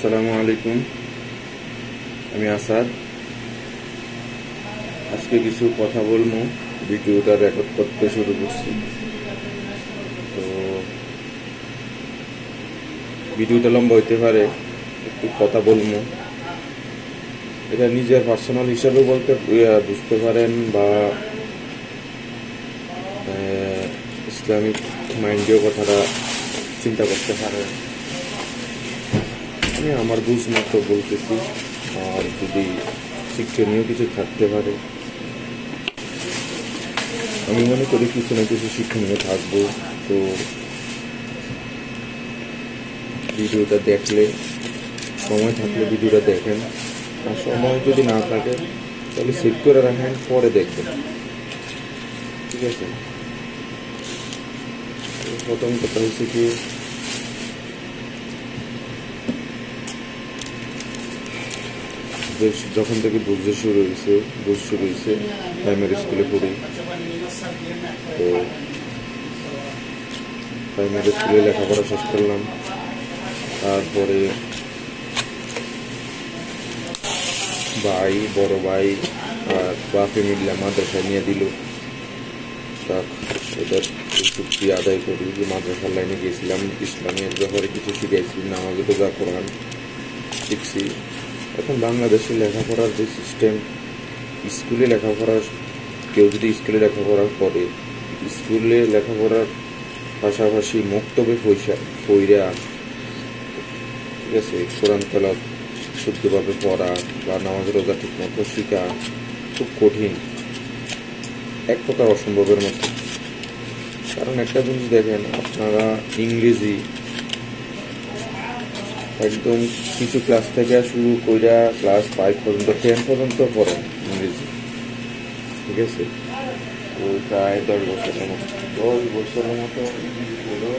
আসসালামু আলাইকুম, আমি আসাদ। আজকে কিছু কথা বলবো, ভিডিওটা রেকর্ড করতে শুরু করছি। তো ভিডিওটা লম্বা হইতে পারে, একটু কথা বলবো। এটা নিজের পার্সোনাল হিসাবে বলতে বুঝতে পারেন, বা ইসলামিক মাইন্ডেও কথাটা চিন্তা করতে পারেন। আমি আমার বুঝ মতো বলতেছি, আর যদি শিক্ষণীয় কিছু থাকতে পারে, আমি মনে করি কিছু না কিছু শিক্ষণীয় থাকবো। তো ভিডিওটা দেখলে, সময় থাকলে ভিডিওটা দেখেন, আর সময় যদি না থাকে তাহলে সেভ করে রাখেন, পরে দেখবেন, ঠিক আছে? প্রথম কথা হচ্ছে কি, যখন থেকে বুঝ শুরু হয়েছে প্রাইমারি স্কুলে পড়ি। তো প্রাইমারি স্কুলে লেখাপড়া শেষ করলাম, তারপরে বড় ভাই আর বাপে মিললে মাদ্রাসায় নিয়ে দিল। ওদের চুক্তি আদায় করি যে মাদ্রাসার লাইনে গিয়েছিলাম, ইসলামের ব্যাপারে কিছু শিখাইছি, নামাজ রোজা কোরআন শিখছি। এখন বাংলাদেশে লেখাপড়ার যে সিস্টেম, স্কুলে লেখাপড়ার, কেউ যদি স্কুলে লেখাপড়া করে, স্কুলে লেখাপড়ার পাশাপাশি মক্তবে পইরা, ঠিক আছে, কোরআন তেলাওয়াত শুদ্ধভাবে পড়া বা নামাজ রোজা ঠিক মতো শিখা খুব কঠিন, এক প্রকার অসম্ভবের মতো। কারণ একটা জিনিস দেখেন, আপনারা ইংরেজি একদম কিছু ক্লাস থেকে শুরু কইরা ক্লাস 5 পর্যন্ত, 10 পর্যন্ত পড়েন ইংরেজি, ঠিক আছে? তো প্রায় 10 বছরের মতো হলো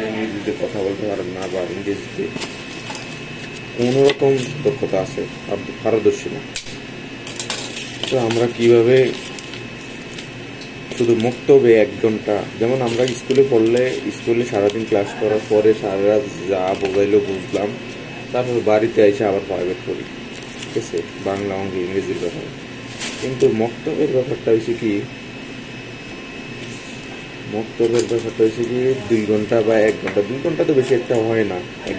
ইংরেজিতে কথা বলতে পারেন না, বা ইংরেজিতে কোনোরকম দক্ষতা আছে, পারদর্শী না। তো আমরা কিভাবে শুধু মক্তবে 1 ঘন্টা, যেমন আমরা স্কুলে পড়লে, স্কুলে সারাদিন ক্লাস করার পরে সারা রাত যা বোঝাইলো বুঝলাম, তারপর বাড়িতে এসে আবার প্রাইভেট করি, ঠিক আছে, বাংলা অঙ্ক ইংরেজির ব্যাপারে। কিন্তু মক্তবের ব্যাপারটা হয়েছে কি, 2 ঘন্টা বা 1 ঘন্টা, 2 ঘন্টা তো বেশি একটা হয় না, 1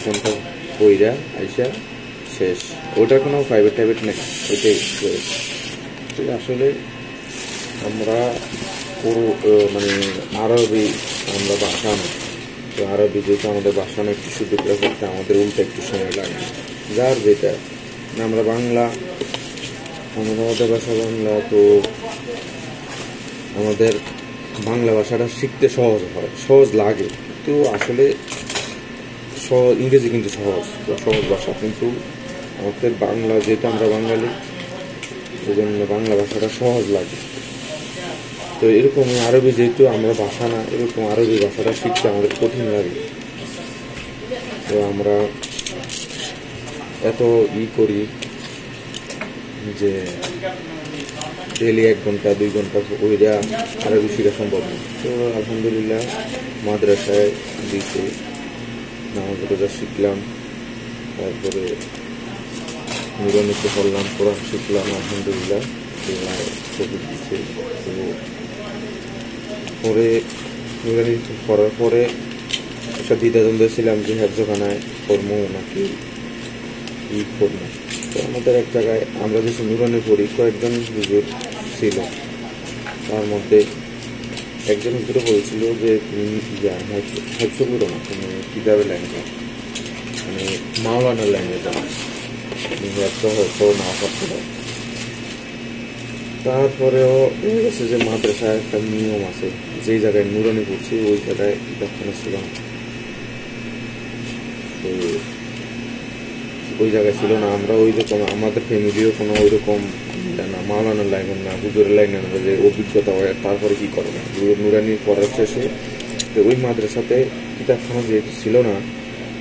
ঘন্টা কইরা আইসা শেষ। ওটার কোনো প্রাইভেট নেই, ওইটাই আসলে আমরা মানে আরবি, আমরা ভাষা না, তো আরবি যেহেতু আমাদের ভাষা না, একটু শুদ্ধ করে করতে আমাদের উল্টা একটু সময় লাগে। যার যেটা আমরা বাংলা, আমাদের ভাষা বাংলা, তো আমাদের বাংলা ভাষাটা শিখতে সহজ লাগে, কিন্তু আসলে ইংরেজি কিন্তু সহজ ভাষা, কিন্তু আমাদের বাংলা, যেহেতু আমরা বাঙালি, ওই জন্য বাংলা ভাষাটা সহজ লাগে। তো এরকম আরবি, যেহেতু আমরা ভাষা না, এরকম আরবি ভাষাটা শিখতে আমাদের কঠিন লাগে। তো আমরা এত করি যে ডেলি 1 ঘন্টা 2 ঘন্টা ওইটা আরবি শেখা সম্ভব না। তো আলহামদুলিল্লাহ মাদ্রাসায় দিতে নামাজ রোজা শিখলাম, তারপরে নুরানিতে পড়লাম, কোরআন শিখলাম, আলহামদুলিল্লাহ সবুজ দিচ্ছে। তো পরে নুরানি করার পরে একটা দ্বিধাদ্বন্দ্বে ছিলাম যে হেফজখানায় করবো নাকি করবো। তো আমাদের এক জায়গায়, আমরা যে নুরানি পড়ি, কয়েকজন হুজুর ছিল, তার মধ্যে একজন হুজুরে বলছিল যে তুমি হেফজ করো না, তুমি কিতাবের লাইনে যাও, মানে মাওলানার লাইনে যাও, তুমি হেফজ হয়তো না করতে পারো। তারপরেও দেখা গেছে যে মাদ্রাসায় একটা নিয়ম আছে, যেই জায়গায় নুরানি পড়ছি ওই জায়গায় কিতাবখানা ছিল না। তো ওই জায়গায় ছিল না, আমরা ওই রকম, আমাদের ফ্যামিলিও কোনো ওই রকম না, মাওলানার লাইনের না, হুজুরের লাইনের না, যে অভিজ্ঞতা হয় তারপরে কি করে না। নুরানি পড়ার শেষে তো ওই মাদ্রাসাতে কিতাবখানা যেহেতু ছিল না,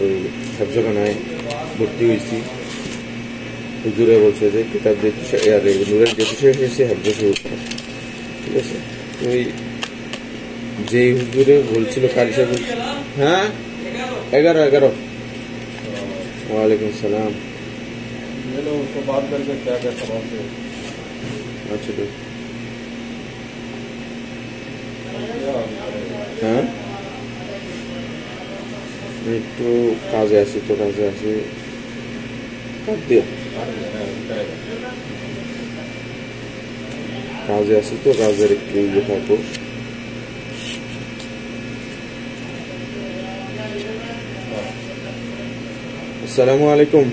ওই হেফজখানায় ভর্তি হয়েছি। হুজুরে বলছে যে কিতাব যেহেতু নুরানি যেহেতু শেষ হয়েছে, হেফজ শুরু করে, ঠিক আছে? ওই যে হুজুরে বলছিল কারি সাহেব, হ্যাঁ 11 वालेकुम सलाम। ये लो उसको बात करके क्या क्या सवाल थे। अच्छा तो हाँ একটু কাজে আছি তো কাজ দিয়া কাজে আছি তো কাজের একটু ইয়ে থাকবো। আসসালামু আলাইকুম।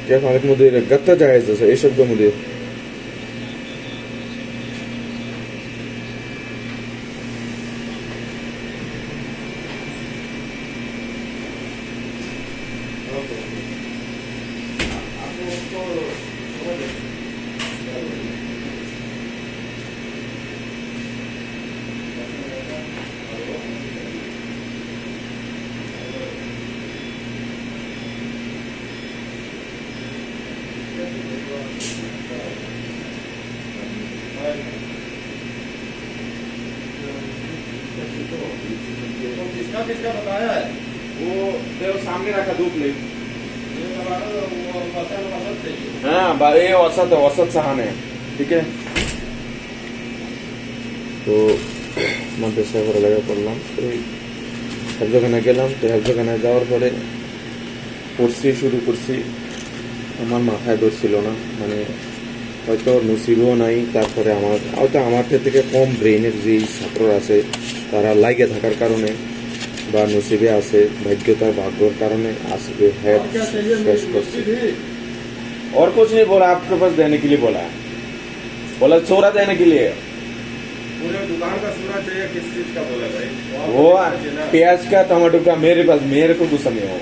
كيف حالك مدير؟ قطة جاهزة ايش ابقى مدير؟ किसका किसका बताया है? वो देखो सामने रखा 2 प्लेट। हाँ ये औसत साहन है, ठीक है। তো মাদ্রাসা করে লাগা করলাম, তো হেফজখানা গেলাম। তো হেফজখানা যাওয়ার পরে শুরু করছি, আমার মাথায় ধরছিল না, মানে হয়তো নসিবও নাই, তারপরে আমার থেকে কম ব্রেইনের যে ছাত্ররা আছে তারা লাইগে থাকার কারণে বা নসিবে আছে, ভাগ্যর কারণে আজকে হেড শেষ করছি। और कुछ नहीं बोला, आपके पास देने के लिए बोला चोरा देने के लिए। पूरे दुकान का सूरा चाहिए, किस चीज का बोला भाई? वो प्याज का टमाटो का, मेरे को गुस्सा नहीं हो।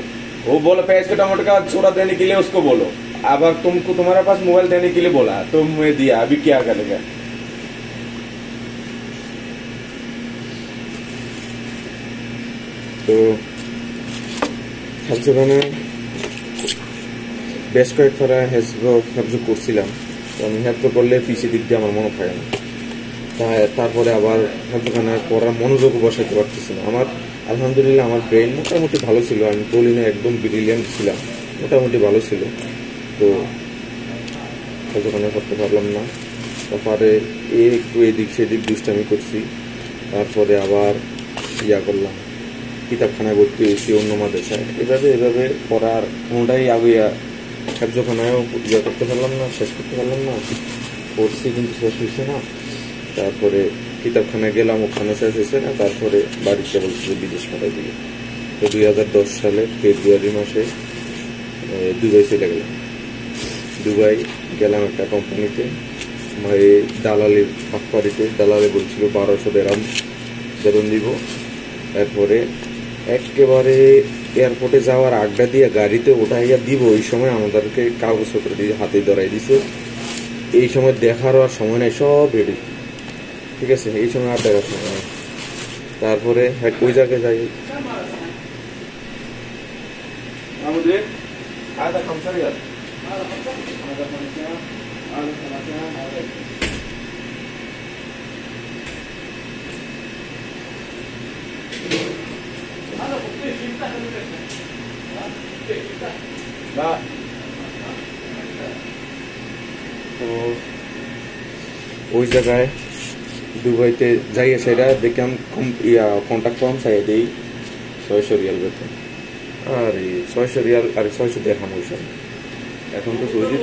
वो बोला प्याज का टमाटो का चोरा देने के लिए उसको बोलो। अब तुम्हारे पास मोबाइल देने के लिए बोला तो मैं दिया, अभी क्या करेगा? তো হেফজখানে বেশ কয়েক ফেরা হেফজ করছিলাম। তো আমি হেফজ করলে পিছিয়ে দিক দিয়ে আমার মনে থাকে না, তারপরে আবার হেফজখানায় পড়ার মনোযোগও বসাইতে পারতেছি না। আমার আলহামদুলিল্লাহ আমার ব্রেন মোটামুটি ভালো ছিল, আমি বলি না একদম ব্রিলিয়ান্ট ছিলাম, মোটামুটি ভালো ছিল। তো হেফজখানায় করতে পারলাম না, তারপরে একটু এদিক সেদিক দুষ্টামি করছি। তারপরে আবার ইয়া করলাম, কিতাবখানায় ভর্তি হয়েছি অন্য মাদ্রাসায়। এভাবে পড়ার কোনোটাই আগুয়া হেফজখানায়ও ইয়া করতে পারলাম না, শেষ করতে পারলাম না। পড়ছি কিন্তু শেষ হয়েছে না। তারপরে কিতাবখানায় গেলাম, ওখানে শেষ হয়েছে না। তারপরে বাড়িতে বলছিল বিদেশ পাঠাই দিবে। তো 2010 সালের ফেব্রুয়ারি মাসে দুবাই চলে গেলাম। দুবাই গেলাম একটা কোম্পানিতে, দালালির ফাঁকপাড়িতে। দালালে বলছিল 1200 বেতন দিব। তারপরে একেবারে এয়ারপোর্টে যাওয়ার আড্ডা দিয়ে গাড়িতে ওঠাইয়া দিব, ওই সময় আমাদেরকে কাগজপত্র দিয়ে হাতে ধরাই দিছে। এই সময় দেখারও আর সময় নাই, সব রেডি, ঠিক আছে। এই সময় আর দেখার সময় নাই। তারপরে ওই জায়গায় যাই, তো ওই জায়গায় দুবাইতে যাইয়া সেটা দেখলাম কন্ট্যাক্ট কম চাই দেই 600 রিয়াল বেতন। আরে 600 রিয়াল, আরে 600 দেখাম ওই সময়। এখন তো সৌদি,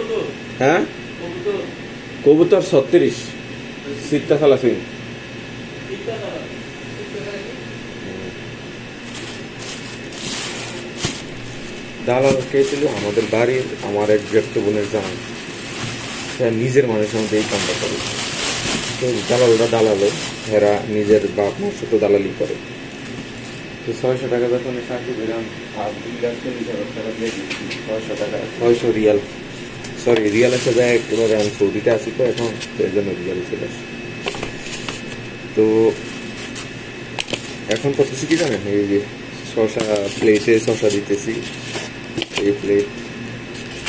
হ্যাঁ কবুতর 36 সিটটা সালাফিন। দালাল কে ছিল আমাদের বাড়ির, আমার এক জ্যেষ্ঠ বোনের জামাই, নিজের মানুষের মধ্যে এই কামটা করে। তো দালালো এরা নিজের বাপ মার সাথে দালালি করে। তো 600 টাকা যখন চাকরি পেলাম, আর 2,40,000 টাকা দিয়ে দিচ্ছি। 600 রিয়াল, সরি রিয়াল এসে যায় একেবারে। আমি সৌদিতে আসি তো এখন, এই জন্য রিয়াল চলে আসি। তো এখন করতেছি কি জানেন, এই যে প্লেটে শসা দিতেছি, এই প্লেট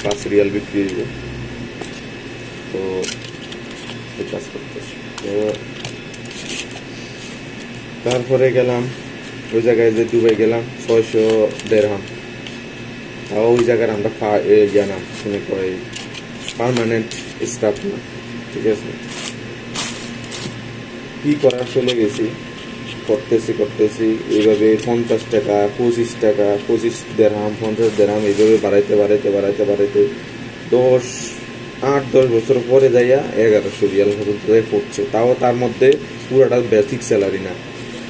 5 রিয়াল বিক্রি হইব। তো কাজ করতেছি। তো তারপরে গেলাম ওই জায়গায়, যে দুবাই গেলাম 600 দেড়হাম তাও ওই জায়গার আমরা জানাম শুনে কয় পার্মানেন্ট স্টাফ না, ঠিক আছে। কি করার চলে গেছি, করতেছি এইভাবে 50 টাকা 25 টাকা 25 দেড়হাম 50 দেড়হাম এইভাবে বাড়াইতে 8-10 বছর পরে যাইয়া 1100 রিয়াল পর্যন্ত পড়ছে। তাও তার মধ্যে পুরাটা বেসিক স্যালারি না,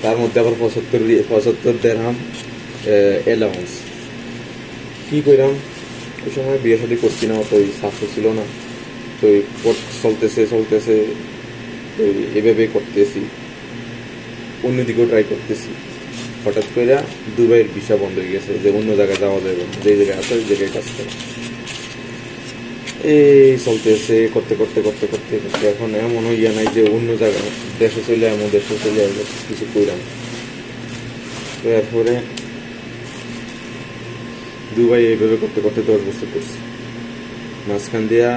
তার মধ্যে আবার 75 দেড়হাম অ্যালাউন্স। কি করলাম ওই সময়, বিয়ে শাদী করছি না, তো সাকসেস ছিল না, তো চলতেছে তো এভাবে করতেছি, অন্যদিকেও ট্রাই করতেছি। হঠাৎ করে দুবাইয়ের ভিসা বন্ধ হয়ে গেছে, যে অন্য জায়গায় যাওয়া যাবে না, যে জায়গায় আছে ওই জায়গায় কাজ করে। এই চলতেছে করতে এখন এমন হইয়া নাই যে অন্য জায়গায় দেশে চলে কিছু কইলাম। তো এরপরে দুবাই এইভাবে করতে 10 বছর করছি। মাঝখান দিয়া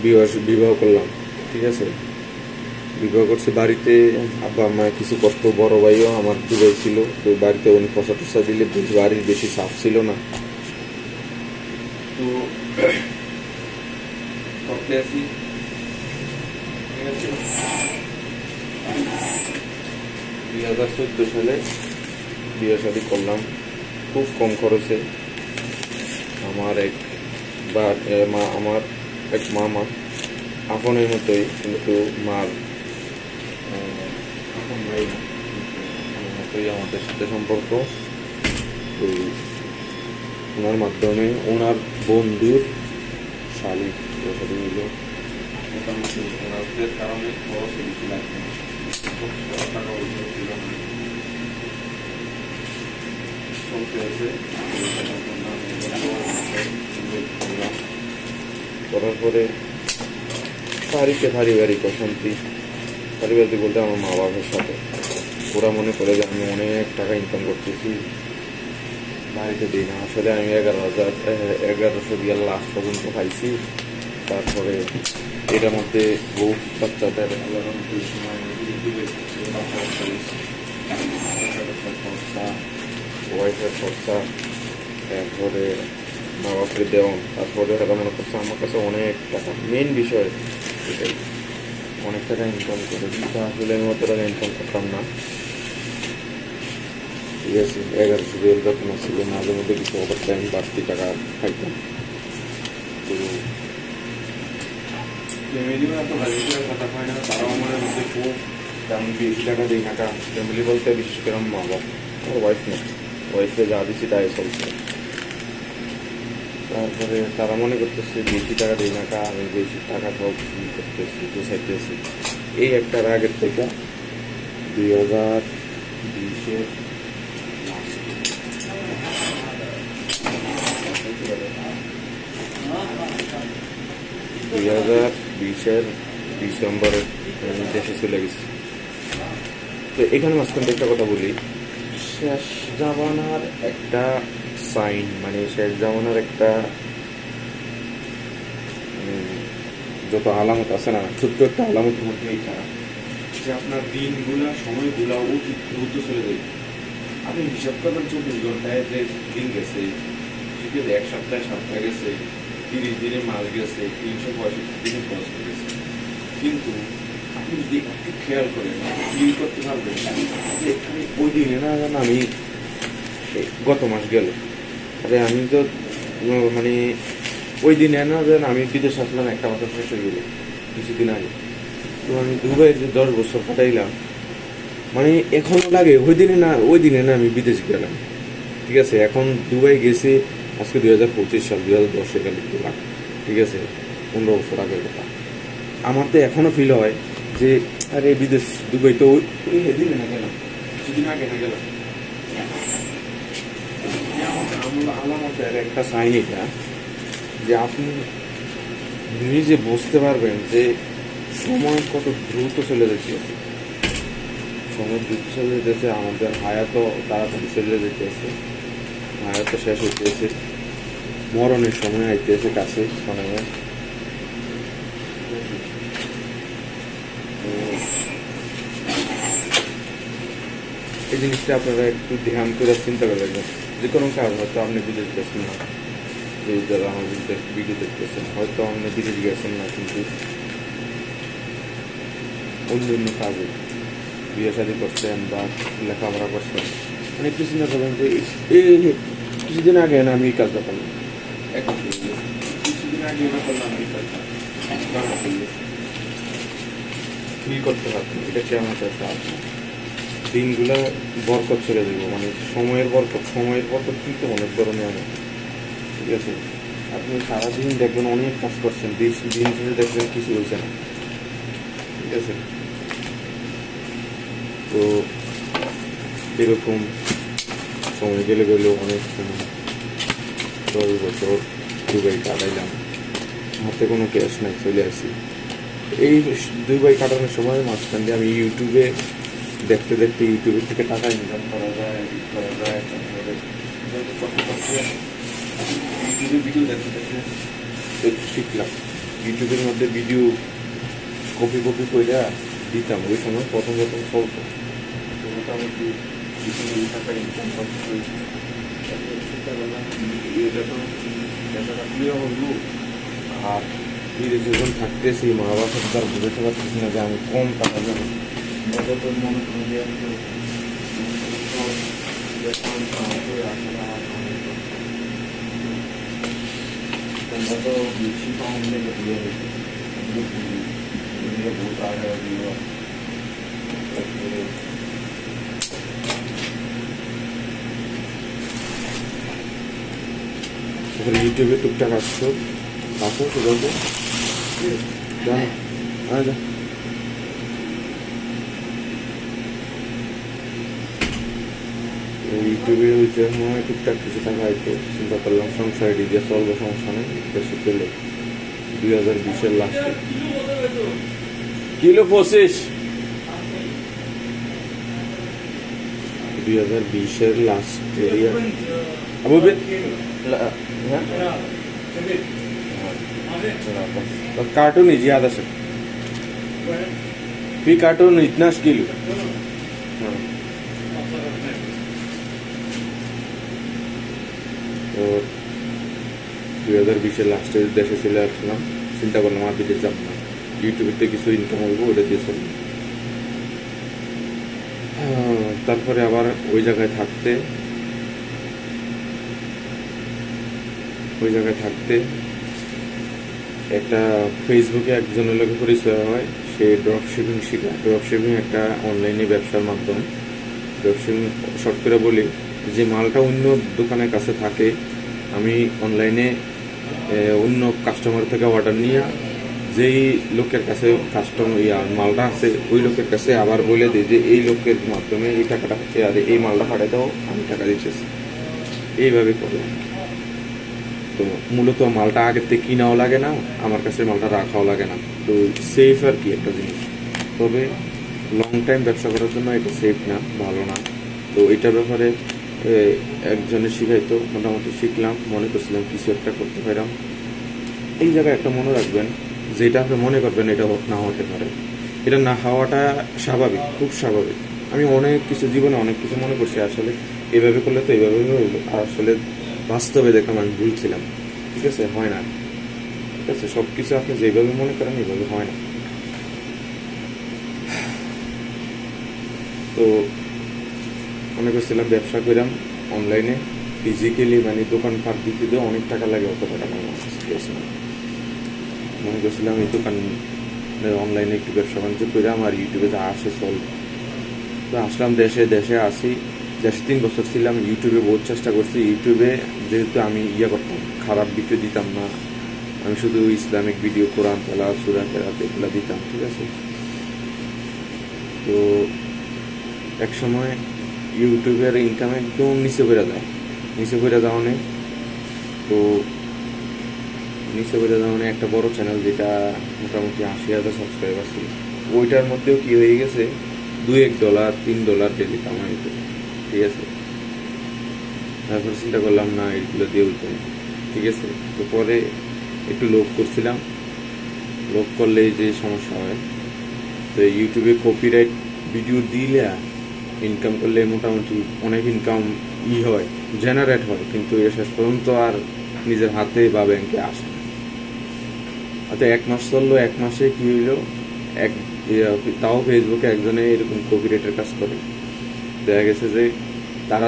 বিবাহ করলাম, ঠিক আছে। বিবাহ করছি বাড়িতে, আব্বা আম্মা কিছু করতো, বড় ভাইও আমার দুবাই ছিল, তো বাড়িতে উনি পয়সা দিলে বাড়ির বেশি চাপ ছিল না, তো করতে আসি, ঠিক আছে। 2014 সালে বিয়ে শাদী করলাম, খুব কম খরচে। আমার এক মামা আপনের মতোই, কিন্তু মার আপন ভাই না, মতোই আমাদের সাথে সম্পর্ক। তো ওনার মাধ্যমে ওনার বন্ধুর শালী সাথে মিল, মোটামুটি ওনাদের কারণে খরচ বেশি লাগবে না, টাকা ছিল না, চলতে আছে। করার পরে পারিবারিক অশান্তি, পারিবারিক বলতে আমার মা বাবার সাথে। ওরা মনে করে যে আমি অনেক টাকা ইনকাম করতেছি, বাড়িতে দিই না। আসলে আমি 1100 রিয়াল লাস্ট পর্যন্ত খাইছি। তারপরে এটার মধ্যে বউ বাচ্চাদের খরচা, ওয়াইফের খরচা, তারপরে মা বাপকে দেওয়া, তারপরে ওরা মনে করছে আমার কাছে অনেক টাকা। মেন বিষয় এটাই, অনেক টাকা ইনকাম করে, কিন্তু আসলে আমি অত টাকা ইনকাম করতাম না, ঠিক আছে। 1100 রিয়াল বেতন ছিল, মাঝে মধ্যে কিছু ওভার টাইম বাড়তি টাকা খাইতাম। তো ফ্যামিলি এত রাজনীতির কথা হয় না, তারাও আমার মধ্যে খুব তেমন বেশি টাকা দিই না। কারণ ফ্যামিলি বলতে বিশেষ করে আমার মা বাবা, আমার ওয়াইফ না, ওয়াইফকে যা দিচ্ছি তাই চলছে। তারপরে তারা মনে করতেছে বেশি টাকা দিই না, আমি বেশি টাকা সব করতেছি, চাইতেছি। এই একটা রাগের থেকে 2020-এর 2020-এর ডিসেম্বরে দেশে চলে গেছি। তো এখানে মাঝখানে একটা কথা বলি, শেষ জামানার একটা সাইন, মানে শেষ জামানার একটা যত আলামত আছে না, ছোট্ট একটা আলামত মধ্যে এইটা, যে আপনার দিনগুলা সময়গুলা অতি দ্রুত চলে যায়। আপনি হিসাব করবেন 24 ঘন্টায় যে দিন গেছে, ঠিক আছে, 1 সপ্তাহে সপ্তাহ গেছে, 30 দিনে মাস গেছে, 365 দিনে বছর গেছে। কিন্তু আপনি যদি একটু খেয়াল করেন, ফিল করতে পারবেন যে আমি ওই দিনে না জান আমি গত মাস গেল, আরে আমি তো মানে ওই দিনে না যেন আমি বিদেশ আসলাম 1 মাস শেষ হয়ে গেল কিছুদিন আগে। তো আমি দুবাইয়ের যে 10 বছর কাটাইলাম, মানে এখনো লাগে ওই দিনে না আমি বিদেশ গেলাম, ঠিক আছে। এখন দুবাই গেছি আজকে 2025 সাল, 2010 গেলে লাগে, ঠিক আছে, 15 বছর আগের কথা। আমার তো এখনো ফিল হয় যে আরে বিদেশ দুবাই তো ওই দিনে না গেলাম, কিছুদিন আগে না গেলাম। আলামতের একটা সাইন এটা, যে আপনি নিজে বুঝতে পারবেন যে সময় কত দ্রুত চলে যেতেছে, সময় দ্রুত চলে যেতেছে, আমাদের হায়াতও তাড়াতাড়ি চলে যেতেছে, হায়াতও শেষ হইতেছে, মরণের সময় আইতেছে কাছে সময়। এই জিনিসটা আপনারা একটু ধ্যান করে চিন্তা করে রাখবেন। যে কোনো কাজ হয়তো আপনি বিদেশ গেছেন না, এই যারা আমার ভিডিও দেখতেছেন হয়তো আপনি বিদেশ গেছেন না, কিন্তু অন্য অন্য কাজে বিয়ে শাদী করছেন বা লেখাপড়া করছেন, মানে একটু চিন্তা করবেন যে এই কিছুদিন আগে না আমি এই কাজটা করলাম, কিছুদিন আগে এটা করলাম, এই কাজটা ফিল করতে পারবেন এটা কেমন একটা কাজ। দিনগুলা বরকত ছেড়ে দেব, মানে সময়ের বরকত কিন্তু অনেক ধরনের অনেক, ঠিক আছে। আপনি সারাদিন দেখবেন অনেক কাজ করছেন, দিন শেষে দেখবেন কিছু হয়েছে না, ঠিক আছে। তো এরকম সময় গেলে অনেক সময় 10 বছর দুবাই কাটাইলাম, হাতে কোনো ক্যাশ নাই, চলে আসি। এই দুবাই কাটানোর সময় মাঝখান দিয়ে আমি ইউটিউবে দেখতে ইউটিউবের থেকে টাকা ইনকাম করা যায়, এডিট করা যায়, তারপরে ইউটিউবে ভিডিও দেখতে একটু শিখলাম। ইউটিউবের মধ্যে ভিডিও কপি করে দিতাম, ওই সময় প্রথম চলতো, মোটামুটি টাকা ইনকাম করতে হলো। আর বিদেশে যখন থাকতেছি মা বাবার সাথে তার বুঝতে পারতেছি না যে আমি কম টাকা জানি, মনে করি যে তো বেশি কম লেগে দিয়ে বহুত আগে দিয়ে ইউটিউবে টুকটাক আসতো সেগুলো ইউটিউবে ওই সময় টুকটাক কিছু টাকা হয়তো চিন্তা করলাম সংসার দিয়ে চলবে, সমস্যা নেই, বেশি পেলে 2020-এর লাস্টে কিলো 25 2020-এর লাস্টে कार्टून ही ज्यादा से भी कार्टून इतना किलो। तो 2020-এর লাস্টে দেশে চলে আসলাম, চিন্তা করলাম আর বিদেশ যাব না, ইউটিউবের থেকে কিছু ইনকাম হইব, ওটা দিয়ে চলবে। তারপরে আবার ওই জায়গায় থাকতে একটা ফেসবুকে একজনের লোকের পরিচয় হয়, সে ড্রপশিপিং শিখায়। ড্রপশিপিং একটা অনলাইনে ব্যবসার মাধ্যম। ড্রপশিপিং শর্ট করে বলি, যে মালটা অন্য দোকানের কাছে থাকে, আমি অনলাইনে অন্য কাস্টমার থেকে অর্ডার নিয়ে যেই লোকের কাছে মালটা আছে ওই লোকের কাছে আবার বলে দিই যে এই লোকের মাধ্যমে এই টাকাটা এই মালটা পাঠিয়ে দাও, আমি টাকা দিতেছি, এইভাবে করলাম। তো মূলত মালটা আগের থেকে কিনাও লাগে না, আমার কাছে মালটা রাখাও লাগে না, তো সেফ আর কি একটা জিনিস। তবে লং টাইম ব্যবসা করার জন্য এটা সেফ না, ভালো না। তো এটার ব্যাপারে একজনের শিখাইতো, মোটামুটি শিখলাম, মনে করছিলাম কিছু একটা করতে পারলাম। এই জায়গায় একটা মনে রাখবেন, যেটা আপনি মনে করবেন এটা না হতে পারে, এটা না হওয়াটা স্বাভাবিক, খুব স্বাভাবিক। আমি অনেক কিছু জীবনে অনেক কিছু মনে করছি, আসলে এভাবে করলে তো এইভাবে হইলো, আর আসলে বাস্তবে দেখলাম আমি ভুলছিলাম, ঠিক আছে, হয় না, ঠিক আছে। সব কিছু আপনি যেভাবে মনে করেন এইভাবে হয় না। তো মনে করছিলাম ব্যবসা করলাম অনলাইনে, ফিজিক্যালি মানে দোকানপাট দিতে অনেক টাকা লাগে, অত টাকা নেই, মনে করছিলাম এই দোকান অনলাইনে একটু ব্যবসা বাণিজ্য করে আমার ইউটিউবে যা আসে চলবে। তো আসলাম দেশে আসি, দেশে 3 বছর ছিলাম। ইউটিউবে বহুত চেষ্টা করছি, ইউটিউবে যেহেতু আমি করতাম, খারাপ ভিডিও দিতাম না, আমি শুধু ইসলামিক ভিডিও, কোরআন তেলাওয়াত, সূরা কেরাত এগুলো দিতাম, ঠিক আছে। তো এক সময় ইউটিউবের ইনকাম একদম নিচে করে যাওয়া অনেক। তো নিচে করে যাওয়া একটা বড় চ্যানেল যেটা মোটামুটি 80,000 সাবস্ক্রাইবার ছিল, ওইটার মধ্যেও কি হয়ে গেছে $2-1 $3 ডেলি কামাই হতো, ঠিক আছে। তারপর চিন্তা করলাম না এগুলো দিয়ে হইতো না, ঠিক আছে। তো পরে একটু লোভ করছিলাম, লোভ করলে যে সমস্যা হয়, তো ইউটিউবে কপিরাইট ভিডিও দিলে ইনকাম করলে মোটামুটি অনেক ইনকাম হয়, জেনারেট হয়, কিন্তু এর শেষ পর্যন্ত আর নিজের হাতে বা ব্যাংকে আসে না। আচ্ছা 1 মাস চললো, 1 মাসে কি হইলো, তাও ফেসবুকে একজনে এরকম কপিরাইটের কাজ করে, দেখা গেছে যে তারা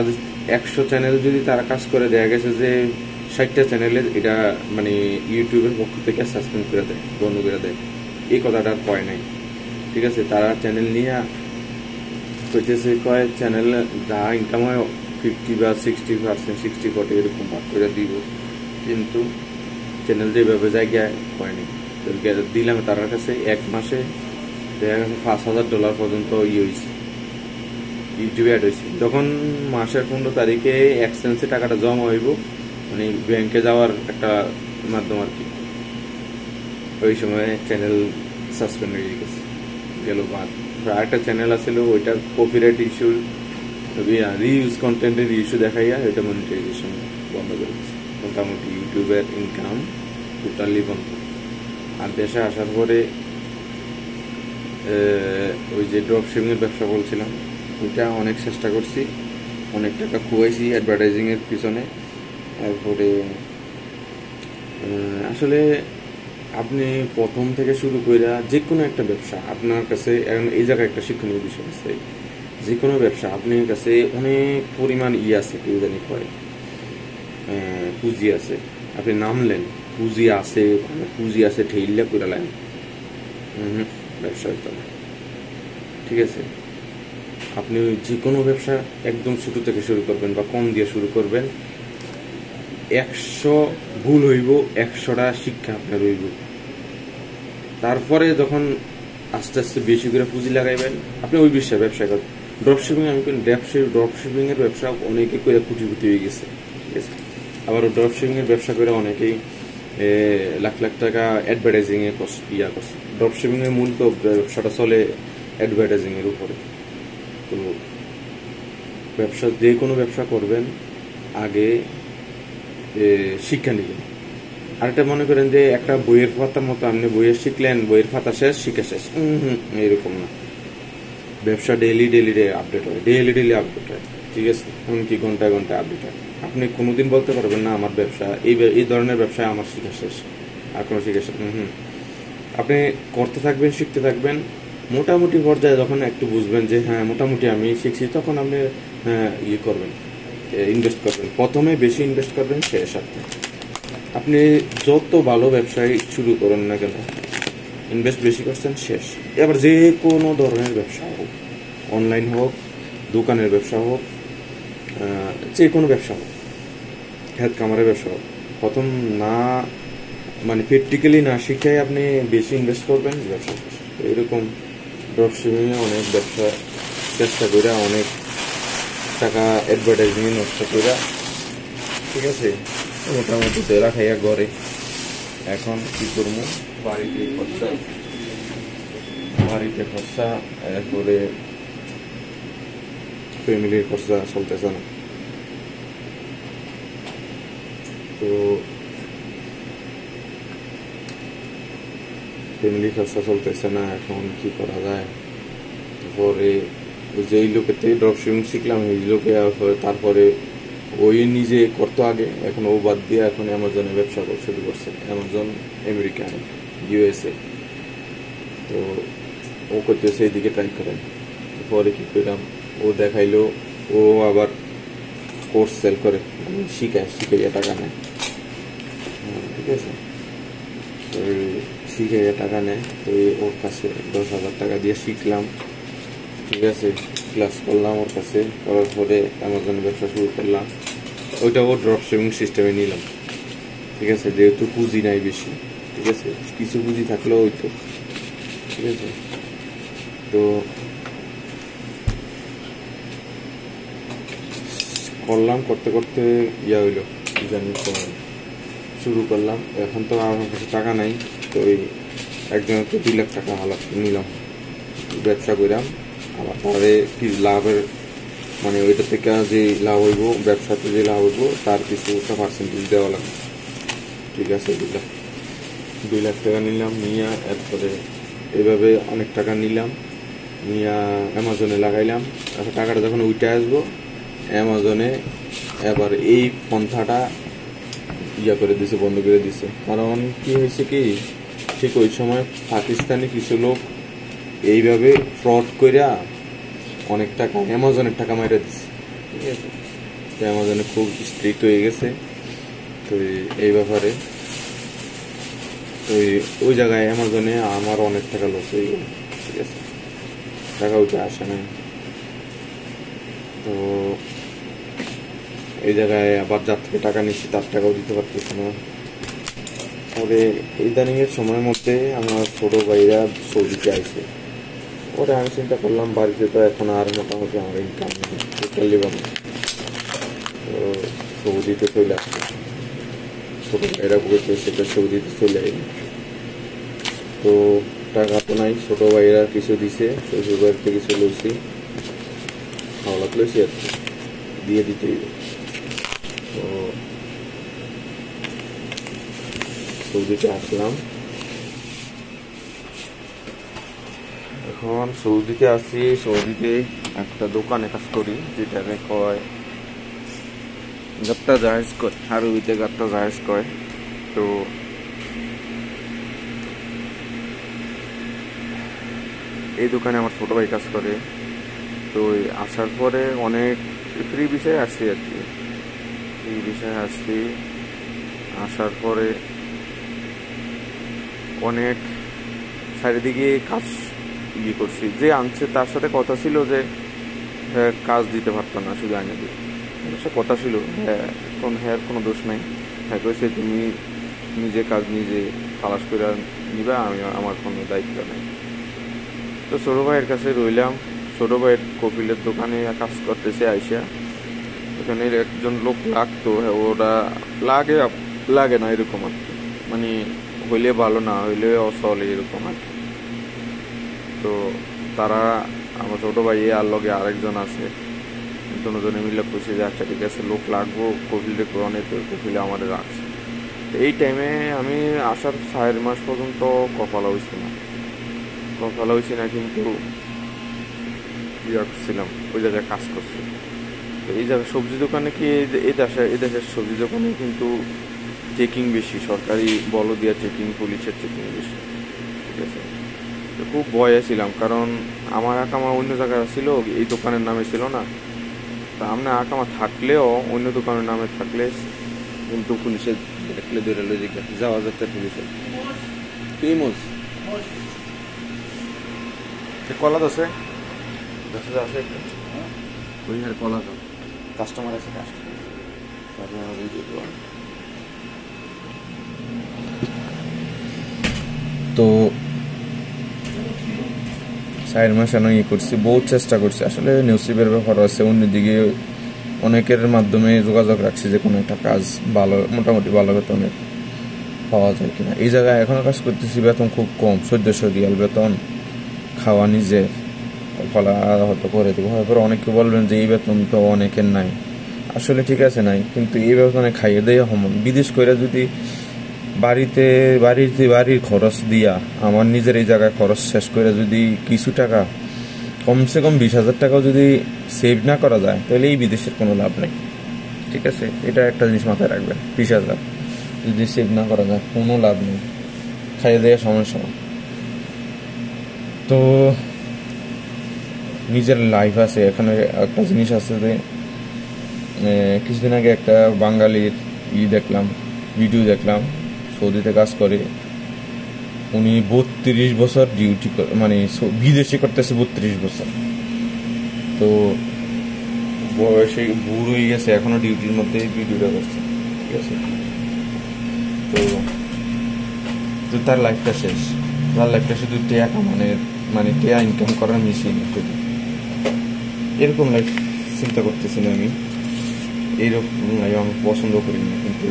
100 চ্যানেল যদি তারা কাজ করে, দেখা গেছে যে 60টা চ্যানেলে এটা মানে ইউটিউবের পক্ষ থেকে সাসপেন্ড করে দেয়, বন্ধ করে দেয়। এই কথাটা কয় নাই, ঠিক আছে। তারা চ্যানেল নিয়ে কইতেছে, কয় চ্যানেল যা ইনকাম হয় 50 বা 60%, 60-40 এরকম ভাগ করে দিব, কিন্তু চ্যানেল যেভাবে জায়গায় হয়নি। দিলাম তার কাছে 1 মাসে দেখা গেছে $5,000 পর্যন্ত হয়েছে, ইউটিউবে অ্যাড হয়েছে। যখন মাসের 15 তারিখে এক্সচেঞ্জে টাকাটা জমা হইব, মানে ব্যাংকে যাওয়ার একটা মাধ্যম আর কি, ওই সময় চ্যানেল সাসপেন্ড হয়ে গেছে, গেল বাদ। একটা চ্যানেল আছিল, ওইটা কপিরাইট ইস্যু, রিউজ কন্টেন্টের ইস্যু দেখাইয়া ওইটা মনিটাইজেশন বন্ধ করে দিচ্ছে। মোটামুটি ইউটিউবের ইনকাম টোটালি বন্ধ। আর দেশে আসার পরে ওই যে ড্রপ শিপিংয়ের ব্যবসা বলছিলাম, ওইটা অনেক চেষ্টা করছি, অনেক টাকা খুয়াইছি অ্যাডভার্টাইজিংয়ের পিছনে। তারপরে আসলে আপনি প্রথম থেকে শুরু করে যে কোনো একটা ব্যবসা আপনার কাছে, এখন এই জায়গায় একটা শিক্ষণীয় বিষয় আছে, যে কোনো ব্যবসা আপনার কাছে অনেক পরিমাণ আছে, কেউ জানি কয় পুঁজি আছে, আপনি নামলেন, পুঁজি আছে ঠেইলা করে লাইন, ব্যবসা হইতো না, ঠিক আছে। আপনি যে কোনো ব্যবসা একদম ছোট থেকে শুরু করবেন বা কম দিয়ে শুরু করবেন, 100 ভুল হইব, 100টা শিক্ষা আপনার হইব। তারপরে যখন আস্তে আস্তে বেশি করে পুঁজি লাগাইবেন, আপনি ওই বিষয়ে ব্যবসা করবেন। ড্রপশিপিং আমি করি, ড্রপশিপিং এর ব্যবসা অনেকে করে কোটিপতি হয়ে গেছে, ঠিক আছে। আবার ড্রপশিপিং এর ব্যবসা করে অনেকেই লাখ লাখ টাকা অ্যাডভার্টাইজিং এ করছে। ড্রপশিপিং এর মূল তো ব্যবসাটা চলে অ্যাডভার্টাইজিং এর উপরে। তো ব্যবসা, যে কোনো ব্যবসা করবেন আগে শিক্ষা নেবেন। আরেকটা মনে করেন যে একটা বইয়ের পাতার মতো আপনি বইয়ের শিখলেন, বইয়ের পাতা শেষ, শিখে শেষ, এরকম না। ব্যবসা ডেইলি আপডেট হয়, ডেইলি আপডেট হয়, ঠিক আছে। এমনকি ঘন্টায় আপডেট হয়। আপনি কোনোদিন বলতে পারবেন না আমার ব্যবসা এই ধরনের ব্যবসায় আমার শিখা শেষ, আর কোনো শিখা শেষ। আপনি করতে থাকবেন, শিখতে থাকবেন, মোটামুটি পর্যায়ে যখন একটু বুঝবেন যে হ্যাঁ মোটামুটি আমি শিখছি, তখন আপনি করবেন, ইনভেস্ট করবেন। প্রথমে বেশি ইনভেস্ট করবেন, শেষ আপনি যত ভালো ব্যবসায় শুরু করেন না কেন, ইনভেস্ট বেশি করছেন, শেষ। এবার যে কোনো ধরনের ব্যবসা হোক, অনলাইন হোক, দোকানের ব্যবসা হোক, যে কোনো ব্যবসা হোক, হেলথ কামারের ব্যবসা হোক, প্রথম না মানে প্র্যাকটিক্যালি না শিখাই আপনি বেশি ইনভেস্ট করবেন, ব্যবসা শেষ। এরকম ড্রপশিপিংয়ে অনেক ব্যবসা চেষ্টা করে, অনেক টাকা অ্যাডভার্টাইজিংয়ে নষ্ট করে, ঠিক আছে। মোটামুটি তেরা খাইয়া ঘরে এখন কি করবো, বাড়িতে খরচা, এরপরে ফ্যামিলির খরচা চলতেছে না। তো ফ্যামিলির খরচা চলতেছে না, এখন কি করা যায়। তারপরে যেই লোকের থেকে ড্রপশিপিং শিখলাম, এই লোকে তারপরে ওই নিজে করতো আগে, এখন ও বাদ দিয়ে এখন অ্যামাজনে ব্যবসা শুরু করছে। Amazon America, USA। তো ও করতেছে, এইদিকে ট্রাই করেন। পরে কি করলাম, ও দেখাইলো, ও আবার কোর্স সেল করে, শিখাইয়া টাকা নেয়, ঠিক আছে। তো শিখাইয়া টাকা নেয়, তো ওর কাছে 10,000 টাকা দিয়ে শিখলাম, ঠিক আছে। ক্লাস করলাম ওর কাছে, করার পরে অ্যামাজনের ব্যবসা শুরু করলাম। ওইটা ও ড্রপশিপিং সিস্টেমে নিলাম, ঠিক আছে। যেহেতু পুঁজি নাই বেশি, ঠিক আছে, কিছু পুঁজি থাকলেও ওই তো, ঠিক আছে। তো করলাম, করতে করতে হইলো, জানি শুরু করলাম। এখন তো আমার কাছে টাকা নাই, তো ওই একজনের তো 2 লাখ টাকা হালাত নিলাম, ব্যবসা করলাম। আবার পরে কি লাভের, মানে ওইটা থেকে যে লাভ হইব, ব্যবসাতে যে লাভ হইব, তার কিছু একটা পার্সেন্টেজ দেওয়া লাগবে, ঠিক আছে। 2 লাখ টাকা নিলাম, নিয়ে এরপরে এভাবে অনেক টাকা নিলাম, নিয়ে অ্যামাজনে লাগাইলাম। এখন টাকাটা যখন উঠে আসবো অ্যামাজনে এবার এই পন্থাটা করে দিছে, বন্ধ করে দিছে। কারণ কি হয়েছে কি, ঠিক ওই সময় পাকিস্তানি কিছু লোক এইভাবে ফ্রড কইরা অনেক টাকা অ্যামাজনের টাকা মাইরা দিচ্ছে, ঠিক আছে। তো অ্যামাজনে খুব স্ট্রিক্ট হয়ে গেছে। তো এই ব্যাপারে ওই জায়গায় অ্যামাজনে আমার অনেক টাকা লস হয়ে গেল, ঠিক আছে, টাকা উঠে আসে না। তো এই জায়গায় আবার যার থেকে টাকা নিচ্ছি তার টাকাও দিতে পারতেছি না। তবে ইদানিং এর সময়ের মধ্যে আমার ছোট ভাইরা সৌদিতে আসে, ওরা আমি চিন্তা করলাম বাড়িতে তো এখন আর মোটামুটি আমার ইনকাম টোটালি পাবো, তো সৌদিতে চলে আসছে। ছোট ভাইরা বলতে সেটা সৌদিতে চলে আসে, তো টাকা তো নাই। ছোট ভাইরা কিছু দিছে, শ্বশুর বাড়িতে কিছু লইছি, হাওলাত লইছি আর কি, দিয়ে দিতেই। তো সৌদিতে আসলাম, এখন সৌদিতে আসি। সৌদিতে একটা দোকানে কাজ করি যেটাকে কয় গাত্তা জাহেজ কয়, আরবিতে গাত্তা জাহেজ কয়। তো এই দোকানে আমার ছোট ভাই কাজ করে। তো আসার পরে অনেক ফ্রি বিষয়ে আসছি আর কি, এই বিষয়ে আসছি। আসার পরে অনেক চারিদিকে কাজ করছি। যে আনছে তার সাথে কথা ছিল যে কাজ দিতে পারতো না, শুধু আইনে দিই কথা ছিল। হ্যাঁ কোনো দোষ নাই, হ্যাঁ কইছে তুমি নিজে কাজ নিজে তালাশ করে নিবা, আমার কোনো দায়িত্ব নেই। তো ছোট ভাইয়ের কাছে রইলাম। ছোট ভাইয়ের কপিলের দোকানে কাজ করতেছে আইসা। ওখানে একজন লোক লাগতো, ওরা লাগে না এরকম আর কি, মানে হইলে ভালো না হইলে অচলে এরকম আর কি। তো তারা আমার ছোট ভাই আর লগে আরেকজন আছে, দুজনে মিলে কইছে যে আচ্ছা ঠিক আছে লোক লাগবো, কপিলে কোরআনে তো কপিলে আমাদের রাখছে। এই টাইমে আমি আসার 4 মাস পর্যন্ত কপালা হয়েছি না, কিন্তু করছিলাম ওই জায়গায় কাজ করছি। তো এই জায়গায় সবজি দোকানে কি এই দেশের সবজি দোকানে কিন্তু চেকিং বেশি, সরকারি বল দিয়া চেকিং, পুলিশের চেকিং বেশি, ঠিক আছে। তো খুব ভয়ে ছিলাম, কারণ আমার আকামা অন্য জায়গায় ছিল, এই দোকানের নামে ছিল না। তা আমরা আকামা থাকলেও অন্য দোকানের নামে থাকলে কিন্তু পুলিশে দেখলে ধরে জিজ্ঞাসা যাওয়া যাচ্ছে পুলিশের কি মোজ কলা আছে আছে একটা ওই আর কলা দাও, কাস্টমার আছে, তো 4 মাস ইয়ে করছি, বহুত চেষ্টা করছি। আসলে নিউজপেপারের ব্যাপার আছে, অন্যদিকে অনেকের মাধ্যমে যোগাযোগ রাখছি যে কোনো একটা কাজ ভালো, মোটামুটি ভালো বেতনের পাওয়া যায় কিনা। এই জায়গায় এখনো কাজ করতেছি, বেতন খুব কম, 1400 রিয়াল বেতন, খাওয়া নিজে, ফলা হয়তো করে দেবো। হয়তো অনেকে বলবেন যে এই বেতন তো অনেকের নাই, আসলে ঠিক আছে নাই, কিন্তু এই বেতনে খাইয়ে দেয় হমন। বিদেশ করে যদি বাড়ির খরচ দিয়া আমার নিজের এই জায়গায় খরচ শেষ করে যদি কিছু টাকা কমসে কম 20,000 টাকাও যদি সেভ না করা যায়, তাহলে এই বিদেশের কোনো লাভ নেই, ঠিক আছে। এটা একটা জিনিস মাথায় রাখবেন, 20,000 যদি সেভ না করা যায় কোনো লাভ নেই, খাইয়ে দেওয়া সমস্যা। তো নিজের লাইফ আছে এখানে। একটা জিনিস আছে যে কিছুদিন আগে একটা বাঙালির ভিডিও দেখলাম, সৌদিতে কাজ করে, উনি 32 বছর ডিউটি মানে বিদেশে করতেছে 32 বছর। তো বয়সে বুড়ো হয়ে গেছে, এখনো ডিউটির মধ্যে ভিডিওটা করছে, ঠিক আছে। তো তার লাইফটা শেষ, তার লাইফটা শুধু টেয়া কামানের মানে টেয়া ইনকাম করার মেশিন। এরকম লাইফ চিন্তা করতেছি না আমি, এইরকম লাইফ আমি পছন্দ করি না। কিন্তু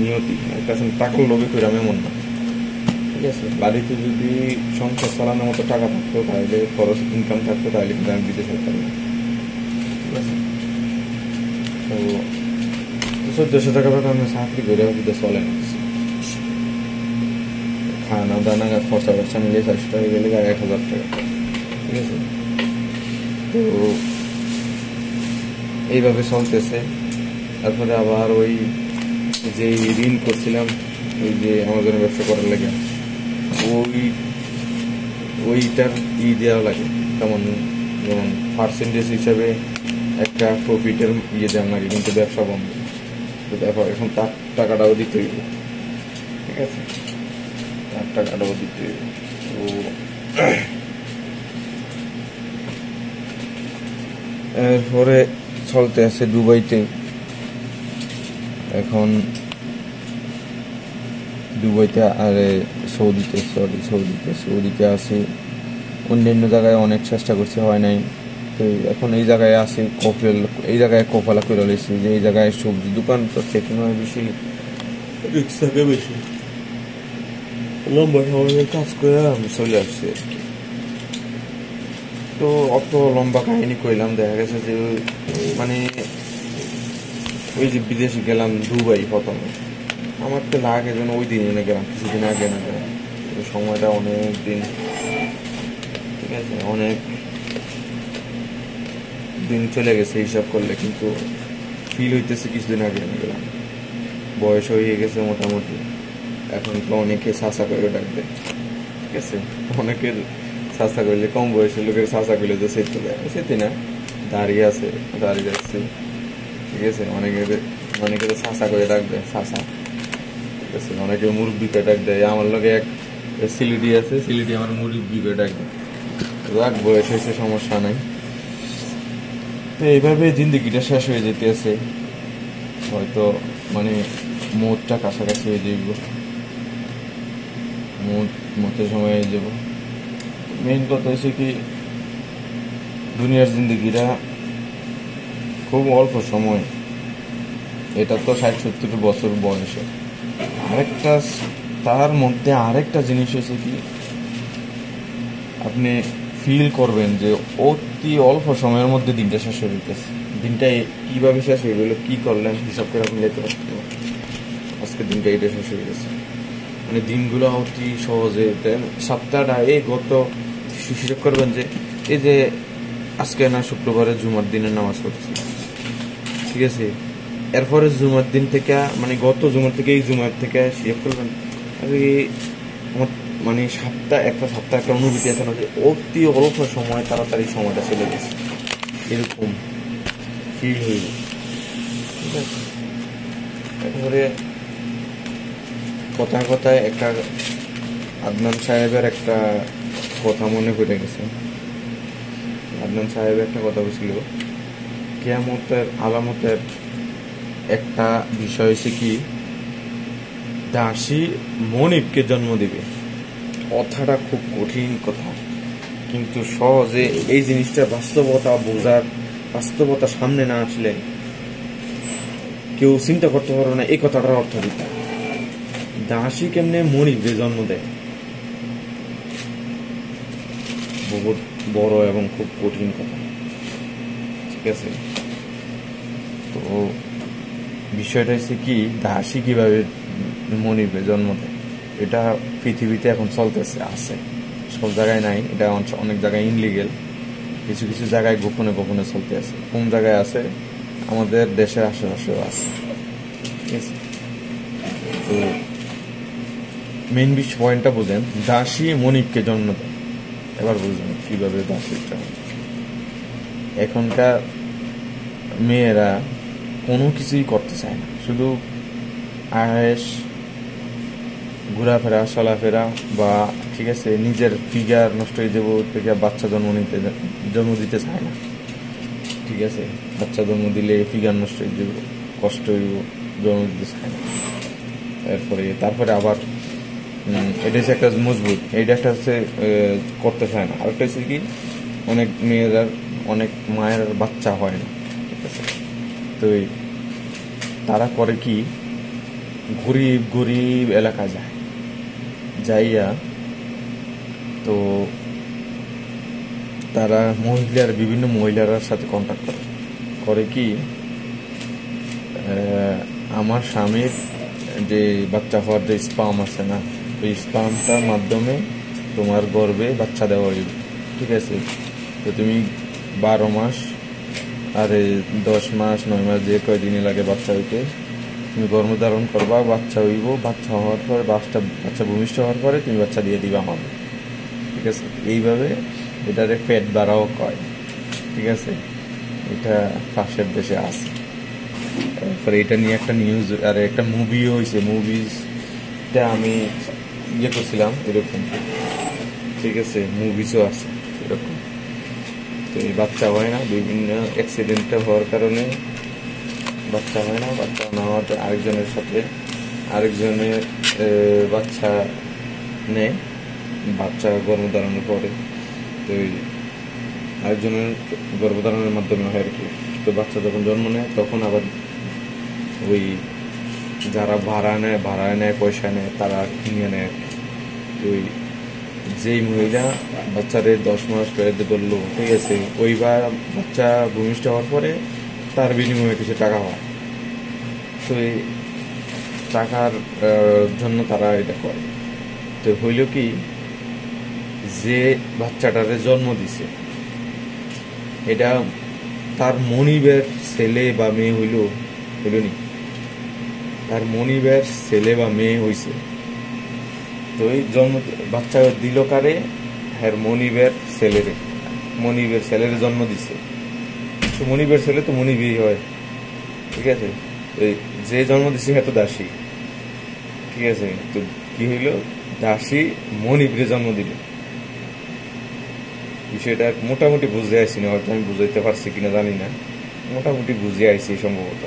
নিয়তি কাছে টাকার লোভে করে আমি এমন না, ঠিক আছে। বাড়িতে যদি সংসার চালানোর মতো টাকা থাকতো, তাহলে খরচ ইনকাম থাকতো, তাহলে কিন্তু আমি বিদেশে যেতাম না, ঠিক আছে। তো 1400 টাকা বেতন আমি চাকরি করে বিদেশ চলে না, খানা দানা খরচা মিলিয়ে 400 টাকা গেলে 1000 টাকা, ঠিক আছে। তো এইভাবে চলতেছে। তারপরে আবার ওই যে ঋণ করছিলাম ওই যে আমাজনের ব্যবসা করার লাগে, ওইটার দেওয়া লাগে কেমন, যেমন পার্সেন্টেজ হিসাবে একটা প্রফিটের দেওয়া লাগে, কিন্তু ব্যবসা বন্ধ। তো দেখো এখন তার টাকাটাও দিতে হইব, ঠিক আছে, তার টাকাটাও দিতে হইব। তো এরপরে চলতে আছে দুবাইতে। এখন দুবাইতে আর সৌদিতে আছি। অন্যান্য জায়গায় অনেক চেষ্টা করছি, হয় নাই। তো এখন এই জায়গায় আছি, এই জায়গায় কপালা করে রয়েছি যে এই জায়গায় সবজি দোকান তো চেকিং হয় বেশি, রিক্স থাকে বেশি, লম্বা সময় কাজ করে আমি চলে আসছি আর কি। তো অত লম্বা কাহিনী কইলাম, দেখা গেছে যে মানে ওই যে বিদেশে গেলাম দুবাই প্রথমে, আমার তো লাগে যেন ওই দিনই না গেলাম, কিছুদিন আগে না গেলাম। সময়টা অনেক দিন, ঠিক আছে, অনেক দিন চলে গেছে হিসাব করলে, কিন্তু ফিল হইতেছে কিছুদিন আগে না গেলাম। বয়স হয়ে গেছে মোটামুটি, এখন তো অনেকে চাচা করে ডাকবে, ঠিক আছে। অনেকের চাচা করলে, কম বয়সের লোকের চাচা করলে যে সেতে দেয়, সেতে না, দাঁড়িয়ে আছে, দাঁড়িয়ে যাচ্ছে, ঠিক আছে। অনেকে চাচা করে ডাকবে, চাচা, ঠিক আছে। অনেকে মুরব্বী করে ডাক দেয়। আমার লগে এক সিলিডি আছে, সিলিডি আমার মুরব্বী করে ডাক দেয়। রাগ বয়স হয়েছে, সমস্যা নাই। তো এইভাবে জিন্দগিটা শেষ হয়ে যেতে আছে, হয়তো মানে মৌতটা কাছাকাছি হয়ে যাইব, মতের সময় হয়ে যাব। মেইন কথা হচ্ছে কি, দুনিয়ার জিন্দগিটা খুব অল্প সময়, এটা তো 60-70 বছর বয়সে। তার মধ্যে আরেকটা জিনিস হয়েছে কি, আপনি ফিল করবেন যে অতি অল্প সময়ের মধ্যে দিনটা শেষ হয়ে যেতেছে। দিনটা কিভাবে শেষ হয়ে গেল, কি করলেন হিসাব করে আপনি যেতে পারতেন। আজকে দিনটা এটা শেষ হয়ে গেছে, মানে দিনগুলো অতি সহজে। সপ্তাহটা গত হিসাব করবেন যে এই যে আজকে না শুক্রবারে জুমার দিনের নামাজ পড়ছি, ঠিক আছে। এরপরে জুমার দিন থেকে, মানে গত জুমার থেকে এই জুমার থেকে হিসাব করবেন, আমার মানে একটা সপ্তাহ একটা অনুভূতি আছে না, যে অতি অল্প সময় তাড়াতাড়ি সময়টা চলে গেছে, এরকম ফিল হইল, ঠিক আছে। এরপরে কথায় একটা আদনান সাহেবের একটা কথা মনে পড়ে গেছে। আদনান সাহেব একটা কথা বলছিল, কিয়ামতের আলামতের একটা বিষয় হচ্ছে কি, দাসী মনিবকে জন্ম দিবে। কথাটা খুব কঠিন কথা, কিন্তু সহজে এই জিনিসটা বাস্তবতা সামনে না আসলে কেউ চিন্তা করতে পারবে না এই কথাটার অর্থ দিতে। দাসী কেমনে মনিবকে জন্ম দেয়, বহুত বড় এবং খুব কঠিন কথা, ঠিক আছে। তো বিষয়টা হচ্ছে কি, দাসী কিভাবে মনিবে জন্ম দেয়, এটা পৃথিবীতে এখন চলতেছে, আছে, সব জায়গায় নাই, এটা অনেক জায়গায় ইনলিগেল, কিছু কিছু জায়গায় গোপনে গোপনে চলতে আছে। কোন জায়গায় আছে, আমাদের দেশের আশেপাশেও আছে, ঠিক আছে। তো মেইন পয়েন্টটা বুঝেন, দাসী মনিবকে জন্ম দেয়। এবার বুঝবেন কিভাবে দাসীর জন্ম। এখনকার মেয়েরা কোনো কিছুই করতে চায় না, শুধু আয়েশ, ঘোরাফেরা, চলাফেরা, বা ঠিক আছে নিজের ফিগার নষ্ট হয়ে যাবো থেকে বাচ্চা জন্ম দিতে চায় না, ঠিক আছে। বাচ্চা জন্ম দিলে ফিগার নষ্ট হয়ে যাবো, কষ্ট হইব, জন্ম দিতে চায় না। তারপরে আবার এটা হচ্ছে একটা মজবুত, এইটা একটা হচ্ছে করতে চায় না। আরেকটা হচ্ছে কি, অনেক মেয়েরা, অনেক মায়ের বাচ্চা হয় না, ঠিক আছে। তো তারা করে কি, গরিব এলাকা যাইয়া তো তারা বিভিন্ন মহিলার সাথে কন্ট্যাক্ট করে কি, আমার স্বামীর যে বাচ্চা হওয়ার যে স্পাম আছে না, ওই স্পামটার মাধ্যমে তোমার গর্ভে বাচ্চা দেওয়া হইবে, ঠিক আছে। তো তুমি 12 মাস আরে 10 মাস 9 মাস যে কয়দিনই লাগে বাচ্চা হইতে তুমি গর্ভধারণ করবা, বাচ্চা হইব, বাচ্চা হওয়ার পরে বাচ্চা ভূমিষ্ঠ হওয়ার পরে তুমি বাচ্চা দিয়ে দিবা আমাদের, ঠিক আছে? এইভাবে এটারে পেট বাড়াও কয়, ঠিক আছে? এটা পাশের দেশে আছে। তারপরে এটা নিয়ে একটা নিউজ আর একটা মুভিও হয়েছে, মুভিজটা আমি ইয়ে করছিলাম এরকম, ঠিক আছে? মুভিজও আছে এরকম। তো এই বাচ্চা হয় না, বিভিন্ন অ্যাক্সিডেন্টে হওয়ার কারণে বাচ্চা হয় না, বাচ্চা না হওয়াতে আরেকজনের সাথে আরেকজনের বাচ্চা নেয়, বাচ্চা গর্ভধারণের পরে। তো আরেকজনের গর্ভধারণের মাধ্যমে হয় আর কি। তো বাচ্চা যখন জন্ম নেয় তখন আবার ওই যারা ভাড়া নেয় পয়সা নেয় তারা কিনে নেয়। ওই যেই মহিলা বাচ্চারে 10 মাস পেটে ধরলো, ঠিক আছে, ওইবার বাচ্চা ভূমিষ্ঠ হওয়ার পরে তার বিনিময়ে কিছু টাকা হয়। তো এই টাকার জন্য তারা এটা করে। তো হইল কি, যে বাচ্চাটারে জন্ম দিছে এটা তার মনিবের ছেলে বা মেয়ে হইল নি, তার মনিবের ছেলে বা মেয়ে হইছে। তো এই বাচ্চা দিল কারে? হ্যাঁ, মনিবের ছেলেরে জন্ম দিছে। তো মনিবের ছেলে তো মনিবই হয়, ঠিক আছে? এই যে জন্ম দিছে হ্যাঁ তো দাসী, ঠিক আছে? তো কি হইল, দাসী মনিবরে জন্ম দিল। বিষয়টা মোটামুটি বুঝে আইসি না, হয়তো আমি বুঝাইতে পারছি কিনা জানি না, মোটামুটি বুঝে আইসি সম্ভবত,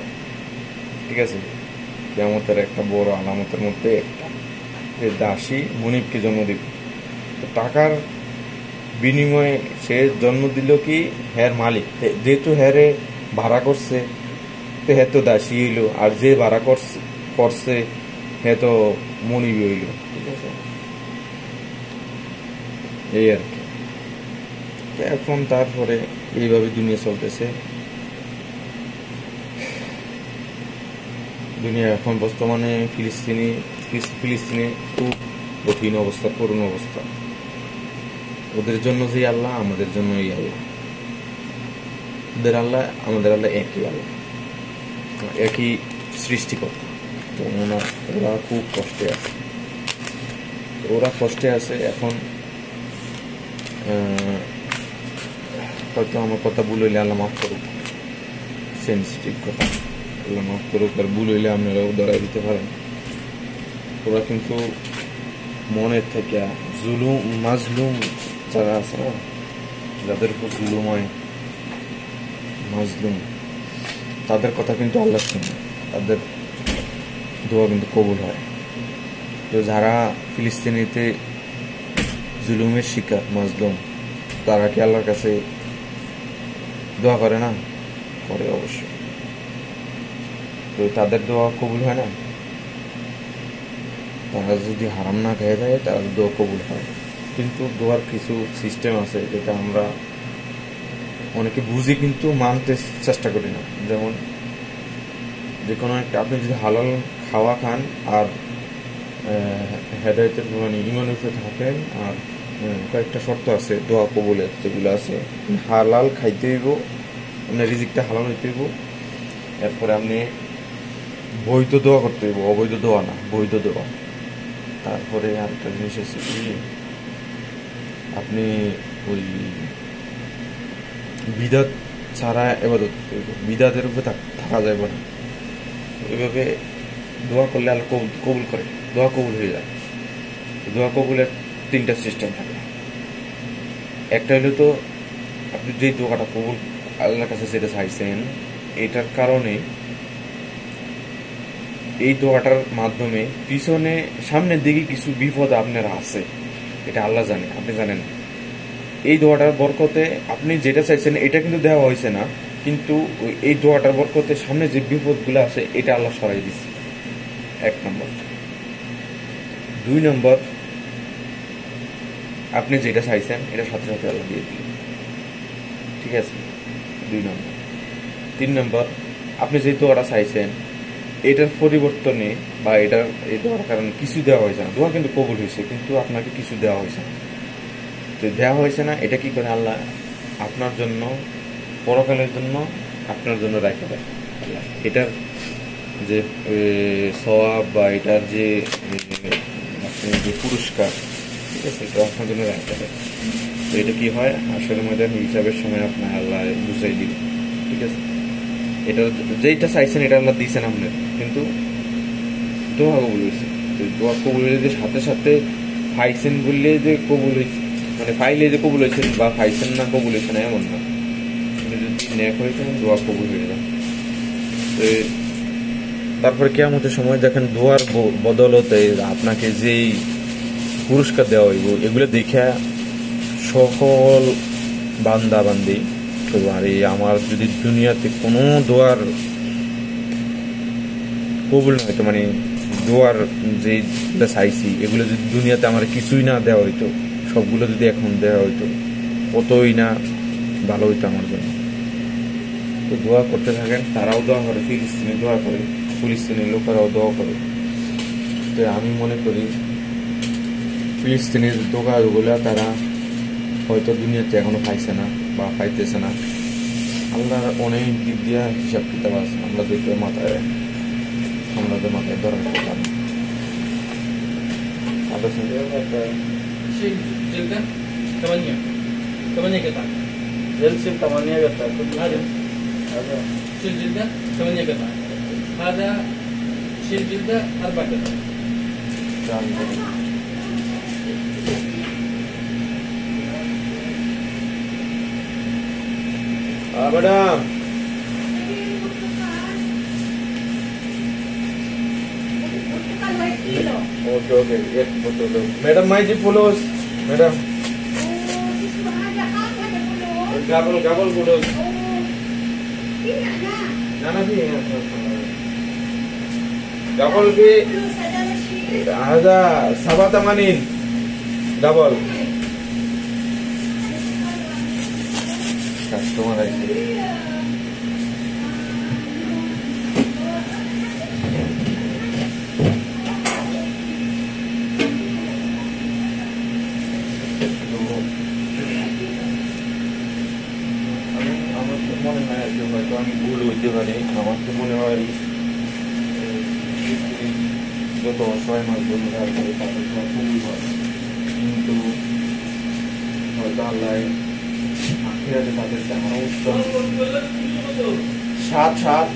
ঠিক আছে? কিয়ামতের একটা বড় আলামতের মধ্যে একটা, যে দাসী মনিবকে জন্ম দিল। তো টাকার বিনিময়ে সে জন্ম দিল কি হ্যার মালিক, যেহেতু হ্যারে ভাড়া করছে তো হ্যাঁ তো দাসী হইল, আর যে ভাড়া করছে হ্যাঁ তো মনিবই হইল, ঠিক আছে? এই আর কি। এখন তারপরে এইভাবে দুনিয়া চলতেছে। দুনিয়া এখন বর্তমানে ফিলিস্তিনে খুব কঠিন অবস্থা, করুণ অবস্থা। ওদের জন্য যে আল্লাহ, আমাদের জন্য এই আল্লাহ। ওদের আল্লাহ আমাদের আল্লাহ একই আল্লাহ, একই সৃষ্টিকর্তা। তো ওরা খুব কষ্টে আছে। এখন হয়তো আমার কথা ভুল হইলে আল্লাহ মাফ করুক, সেন্সিটিভ কথা, আল্লাহ মাফ করুক। আর ভুল হইলে আপনারাও ধরাই দিতে পারেন। ওরা কিন্তু মনের থেকে মাজলুম যারা আছে না, যাদের উপর জুলুম হয়, মাজলুম, তাদের কথা কিন্তু আল্লাহ শুনে, তাদের দোয়া কিন্তু কবুল হয়। তো যারা ফিলিস্তিনিতে জুলুমের শিকার, মাজলুম, তারা কি আল্লাহর কাছে দোয়া করে না? করে অবশ্যই। তো তাদের দোয়া কবুল হয় না? তারা যদি হারাম না খেয়ে যায় তার দোয়া কবুল হয়। কিন্তু দোয়ার কিছু সিস্টেম আছে যেটা আমরা অনেকে বুঝি কিন্তু মানতে চেষ্টা করি না। যেমন যে কোনো একটা, আপনি যদি হালাল খাওয়া খান আর হেদায়েতের মানে ইমানের উপরে থাকেন, আর কয়েকটা শর্ত আছে দোয়া কবুলের, যেগুলো আছে হালাল খাইতে হইব, আপনার রিজিকটা হালাল হইতে হইব, এরপরে আপনি বৈধ দোয়া করতে হইব, অবৈধ দোয়া না, বৈধ দোয়া। তারপরে আরেকটা জিনিস আছে কি, আপনি ওই বিদাত ছাড়া ইবাদত করতে হইব, বিদাতের উপরে থাকা যাবে না। ওইভাবে দোয়া করলে আল্লাহ কবুল করে, দোয়া কবুল হয়ে যায়। দোয়া কবুলের 3টা সিস্টেম থাকে। একটা হলো তো আপনি যেই দোয়াটা কবুল আল্লাহর কাছে যেটা চাইছেন, এটার কারণে এই দোয়াটার মাধ্যমে পিছনে সামনের দিকে কিছু বিপদ আপনার আছে, এটা আল্লাহ জানে, আপনি জানেন। এই দোয়াটার বরকতে আপনি যেটা চাইছেন এটা কিন্তু দেওয়া হয়েছে না, কিন্তু এই দোয়াটার বরকতে সামনে যে বিপদগুলো আছে এটা আল্লাহ সরাই দিচ্ছে। 1 নম্বর। 2 নম্বর, আপনি যেটা চাইছেন এটা সাথে সাথে আল্লাহ দিয়ে দিল, ঠিক আছে? 2 নম্বর। 3 নম্বর, আপনি যে দোয়াটা চাইছেন এটার পরিবর্তনে বা এই দোয়ার কারণে কিছু দেওয়া হয়েছে না, দোয়া কিন্তু কবুল হয়েছে কিন্তু আপনাকে কিছু দেওয়া হয়েছে না। তো দেওয়া হয়েছে না, এটা কি করে আল্লাহ আপনার জন্য, পরকালের জন্য, আপনার জন্য রাখা দেয় আল্লাহ। এটার যে সওয়াব বা এটার যে আপনার যে পুরস্কার, ঠিক আছে, এটা আপনার জন্য রাখা দেয়। তো এটা কি হয়, আসলে মধ্যে হিসাবের সময় আপনার আল্লাহ বুঝাই দিবে, ঠিক আছে। এটা যেইটা চাইছেন এটা আল্লাহ দিয়েছেন আপনার, কিন্তু দোয়া কবুল হয়েছে। দোয়া কবুল হয়েছে সাথে সাথে পাইছেন বললে যে কবুল হয়েছে, মানে পাইলে যে কবুল হয়েছে বা পাইছেন না কবুল হয়েছে না এমন না। যদি নেক হয়েছে দোয়া কবুল হয়ে যাবে। তো তারপরে কিয়ামতের সময় দেখেন দোয়ার বদলতে আপনাকে যেই পুরস্কার দেওয়া হইব, এগুলো দেখে সকল বান্দা বান্দি তো আরে আমার যদি দুনিয়াতে কোনো দোয়ার কবুল না হইতো, মানে দোয়ার যে চাইছি এগুলো যদি দুনিয়াতে আমার কিছুই না দেওয়া হইতো, সবগুলো যদি এখন দেওয়া হইতো কতই না ভালো হইতো আমার জন্য। তো দোয়া করতে থাকেন, তারাও দোয়া করে, ফিলিস্তিনে দোয়া করে, ফিলিস্তিনের লোকেরাও দোয়া করে। তো আমি মনে করি ফিলিস্তিনের দোকাগুলা তারা হয়তো দুনিয়াতে এখনো পাইছে না বা পাইতেছে না। আল্লাহর অনেক দিক দিয়ে হিসাব কিতাব আছে, আমাদের মাথায় ধরার কথা না। شيل جلدة 8 قطع. جلسة 8 قطع. هذا شيل جلدة 8 قطع. هذا شيل جلدة 4 قطع. मैडम ओके ओके एक फोटो दो मैडम माई जी फुलोस मैडम गाबल गाबल फुलोस नाना भी गाबल भी هذا 87 ডাবল কাস্টমার আছে মনে হয় যে হয়তো আমি ভুল হইতে পারি, আমার তো মনে হয় যত অসহায় মাছ বন্ধু তারপরে তাদের খুবই হয়, কিন্তু হয়তো আল্লাহ আখিরাতে তাদেরকে আরো উত্তম 7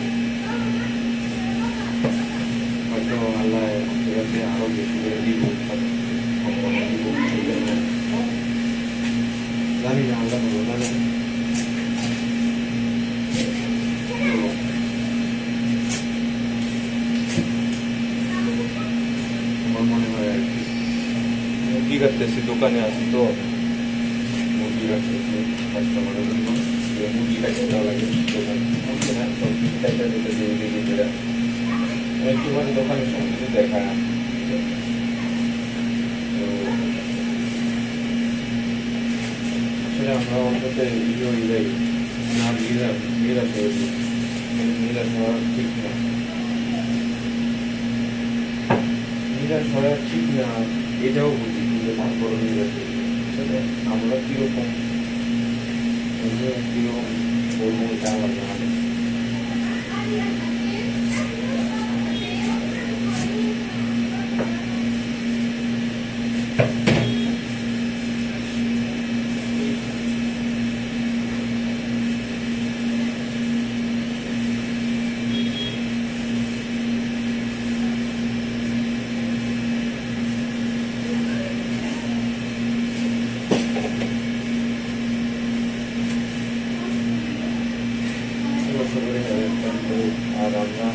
হয়তো আল্লাহ আখিরাতে আরো বেশি করে দিব, জানি না আল্লাহ জানে। আমার মনে হয় আর কি মুরগি কাটতেছি, দোকানে আসি তো মুরগি কাটতেছি কাস্টমারের জন্য, মুরগি কাটতে দেওয়া লাগে দোকানে, মুরগি না সবজি কাটতে দিতে দিয়ে দিতে একটু মানে দোকানে সব কিছু দেখায়। তো আসলে আমরা অন্তত ইয়ে হয়ে যাই না, নিরাশ হওয়া ঠিক না, নিরাশ হওয়া ঠিক না এটাও বুঝি, কিন্তু তারপরও নিরাশ আসলে আমরা কিরকম বলবো এটা আমার জানা নেই। আর আমরা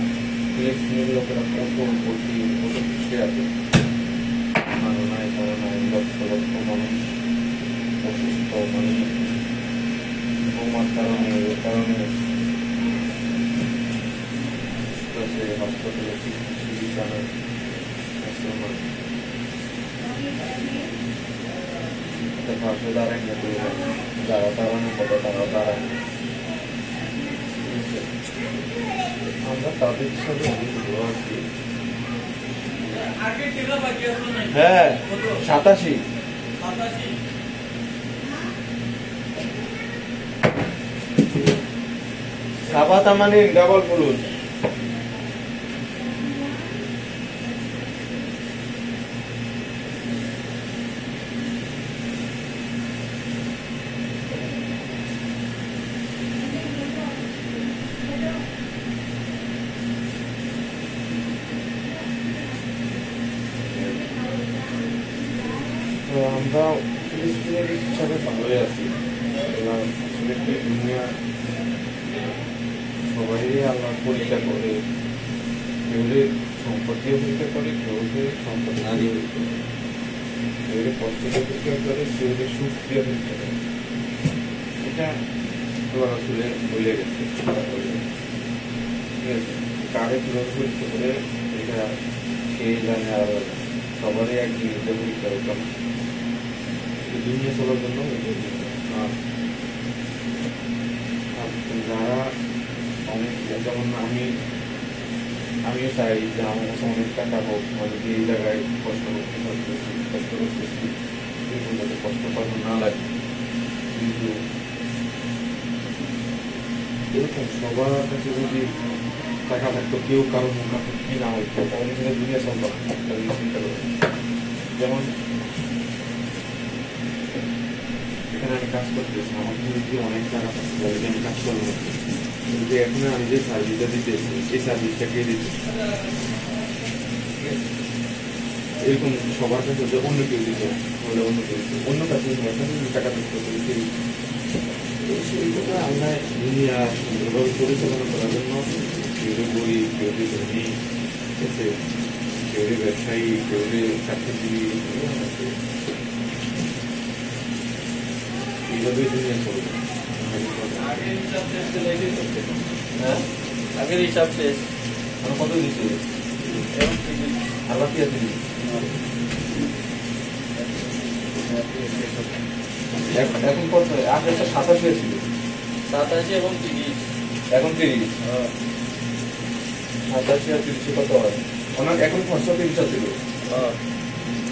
ফিলিস্তিনের লোকেরা কত খুশি আছে, করোনায় লক্ষ লক্ষ মানুষ অসুস্থ, মানে বোমার কারণে হাসপাতালে চিকিৎসার পাশে দাঁড়ায় না, যারা দাঁড়ানো কথা তারা দাঁড়ায়। আমরা তাদের সাথে অনেক ভালো আছি। হ্যাঁ 87 সাবা তামানি ডাবল পুরুষ আমরা ফিলিস্তিনের হিসাবে ভালোই আছি এবার আসলে কি দুনিয়া সবাই আল্লাহ পরীক্ষা করে কেউ সম্পত্তিও পরীক্ষা করে কেউ সম্পদ নারীও পরীক্ষা করে কেউ কষ্টকে পরীক্ষা করে কেউ সুখ দিয়ে পরীক্ষা করে এটা তোমার আসলে বলে গেছে ঠিক আছে কারে কিভাবে পরীক্ষা করে এটা কে জানে আর সবারই এক জিনিসটা পরীক্ষা হতো না দুনিয়া চলার জন্য যারা অনেক যেমন আমিও চাই যে আমার কাছে অনেক টাকা হোক যদি এই জায়গায় কষ্ট করতেছি যাতে কষ্ট পাওয়া না লাগে কিন্তু এরকম সবার কাছে যদি টাকা থাকতো কেউ কারো মুখাপেক্ষি না হইতো তাহলে সেটা দুনিয়া চলতো না চিন্তা করে যেমন এখানে আমি কাজ করতেছি আমার যদি অনেক টাকা থাকতো তাহলে আমি কাজ করবো কিন্তু এখন আমি যে সার্ভিসটা দিতেছি এই সার্ভিসটা কে দিতে এরকম সবার কাছে যে অন্য কেউ দিত তাহলে অন্য কেউ দিত অন্য কাছে টাকা থাকতো সেই কথা আমরা দুনিয়া সুন্দরভাবে পরিচালনা করার জন্য কেউ গরিব কেউ ধনী ঠিক আছে কেউ ব্যবসায়ী কেউ চাকরিজীবী এইভাবে দুনিয়া চলবে আগের হিসাব শেষ আমার কত দিচ্ছে আর বাকি আছে এখন কত আগে 87 ছিল 87 এবং 30 এখন 30 87 আর 30 কত হয় ওনার এখন খরচা 30 ছিল 87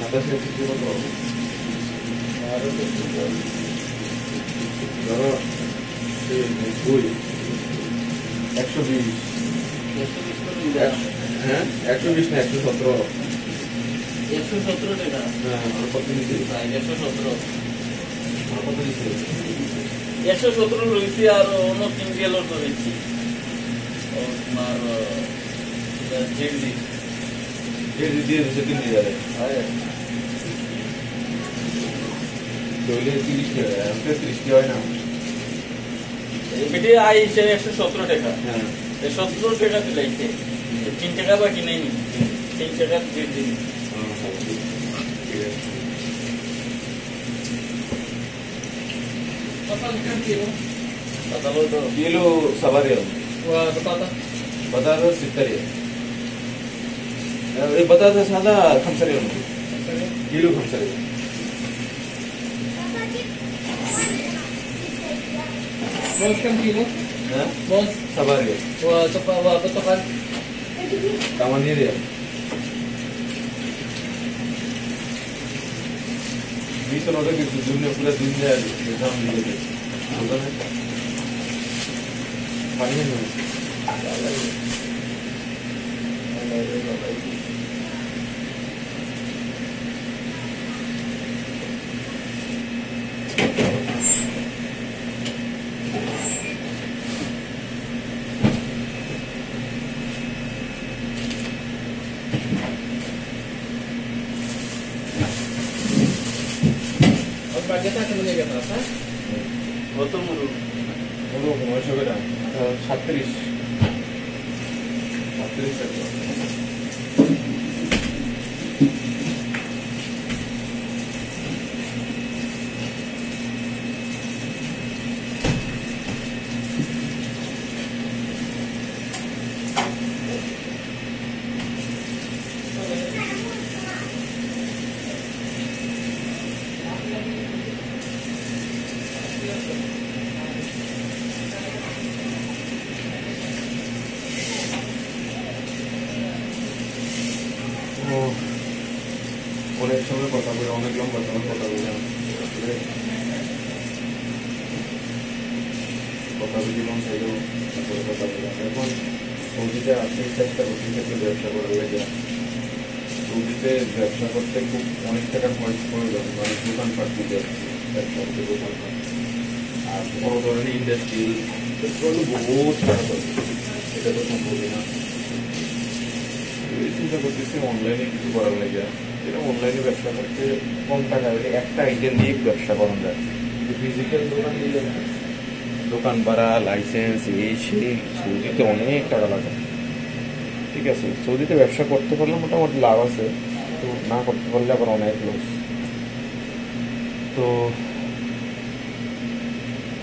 আর 30 কত হবে ধরো 120 হ্যাঁ 120 না 117 টাকা হ্যাঁ আমার কত দিচ্ছে 117 আমার কত দিচ্ছে 117 রয়েছে আর অন্য 3 গেল তো রয়েছে তোমার জেডি দিয়ে দিচ্ছে 3000 তাহলে 30 টাকা 30 হয় না এমনি আই হিসেবে 117 টাকা হ্যাঁ 17 টাকা দিলাইছে 3 টাকা বাকি নাই 3 টাকা দিয়ে দিন किलो सवारी बता दो 70 बता दो सादा खमसरी kilo खमसरी Bos kam kilo? Bos सवारी betul kawan dia dia बीस नोट की दुनिया पूरा दुनिया एग्जाम दिए पानी में Bagetnya akan menjaga rasa. Betul mulu. Mulu masuk ke dalam. 36. 36. অনেক সময় কথা বলে অনেক লম্বা সময় কথা বলে আসলে কথা যদি মন চাইলেও তারপরে কথা বললাম। এখন সৌদিতে আপনি চেষ্টা করতে থাকলে ব্যবসা করার লাগে। সৌদিতে ব্যবসা করতে খুব অনেক টাকার প্রয়োজন, মানে দোকানপাট দিতে হচ্ছে, ব্যবসা করতে দোকানপাট আর বড় ধরনের ইন্ডাস্ট্রি বহুত টাকা করছে, এটা তো সম্ভবই না। চিন্তা করতেছি অনলাইনে কিছু করার লাগে, যেটা অনলাইনে ব্যবসা করতে কম টাকা হলে একটা আইটেম দিয়ে ব্যবসা করা যায়। কিন্তু ফিজিক্যাল দোকান দিলে না, দোকান ভাড়া, লাইসেন্স, এই সেই সৌদিতে অনেক টাকা লাগে। ঠিক আছে, সৌদিতে ব্যবসা করতে পারলে মোটামুটি লাভ আছে, তো না করতে পারলে আবার অনেক লস। তো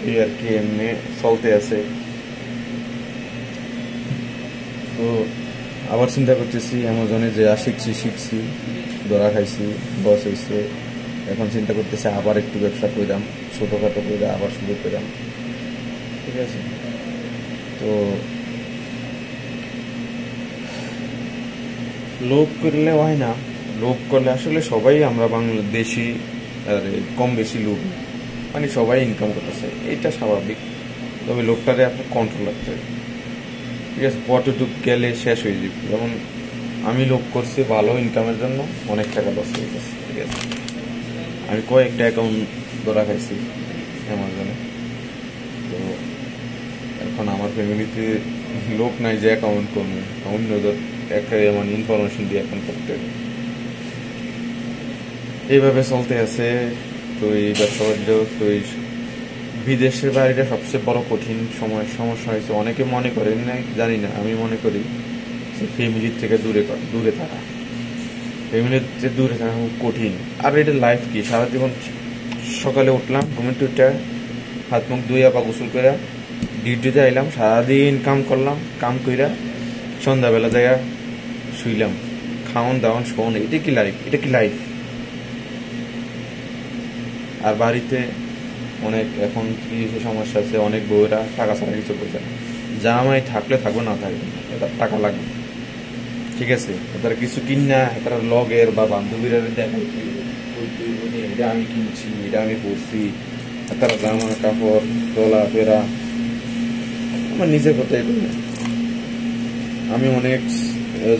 এই আর কি এমনি চলতে আছে। তো আবার চিন্তা করতেছি অ্যামাজনে যে শিখছি, ধরা খাইছি, বস হয়েছে, এখন চিন্তা করতেছি আবার একটু ব্যবসা করলাম, ছোটোখাটো করে আবার শুরু করলাম। ঠিক আছে, তো লোভ করলে হয় না, লোভ করলে আসলে সবাই আমরা বাংলাদেশি আর কম বেশি লোভ, মানে সবাই ইনকাম করতেছে, এটা স্বাভাবিক। তবে লোকটারে আপনার কন্ট্রোল রাখতে হবে। ঠিক আছে, কতটুকু গেলে শেষ হয়ে যাবে। যেমন আমি লোভ করছি ভালো ইনকামের জন্য, অনেক টাকা লস হয়ে গেছে। ঠিক আছে, আমি কয়েকটা অ্যাকাউন্ট ধরা খাইছি অ্যামাজনে। তো এখন আমার ফ্যামিলিতে লোক নাই যে অ্যাকাউন্ট করবো, অন্যদের একটা মানে ইনফরমেশন দিয়ে অ্যাকাউন্ট করতে হবে। এইভাবে চলতে আছে। তো এই ব্যবসা বাণিজ্য, তো এই বিদেশের বাইরে সবচেয়ে বড় কঠিন সমস্যা হয়েছে, অনেকে মনে করেন না, জানি না, আমি মনে করি যে ফ্যামিলির থেকে দূরে থাকা, ফ্যামিলির থেকে দূরে থাকা খুব কঠিন। আর এটা লাইফ কি, সারা জীবন সকালে উঠলাম, ঘুমের টুইটা হাত মুখ ধুইয়া বা গোসল করে ডিউটিতে আইলাম, সারাদিন কাম করলাম, কাম কইরা সন্ধ্যাবেলা জায়গা শুইলাম, খাওয়ান দাওয়ান শোন, এটা কি লাইফ? এটা কি লাইফ? আর বাড়িতে অনেক এখন কিছু সমস্যা আছে, অনেক বউরা টাকা ছাড়া কিছু বোঝে না। জামাই থাকলে থাকবে, না থাকবে, এটা টাকা লাগবে। ঠিক আছে, তারা কিছু কিনা, তারা লগের বা বান্ধবীরা দেখায়, এটা আমি কিনছি, এটা আমি পড়ছি, তারা জামা কাপড় তোলা ফেরা। আমার নিজের কথাই বলি, আমি অনেক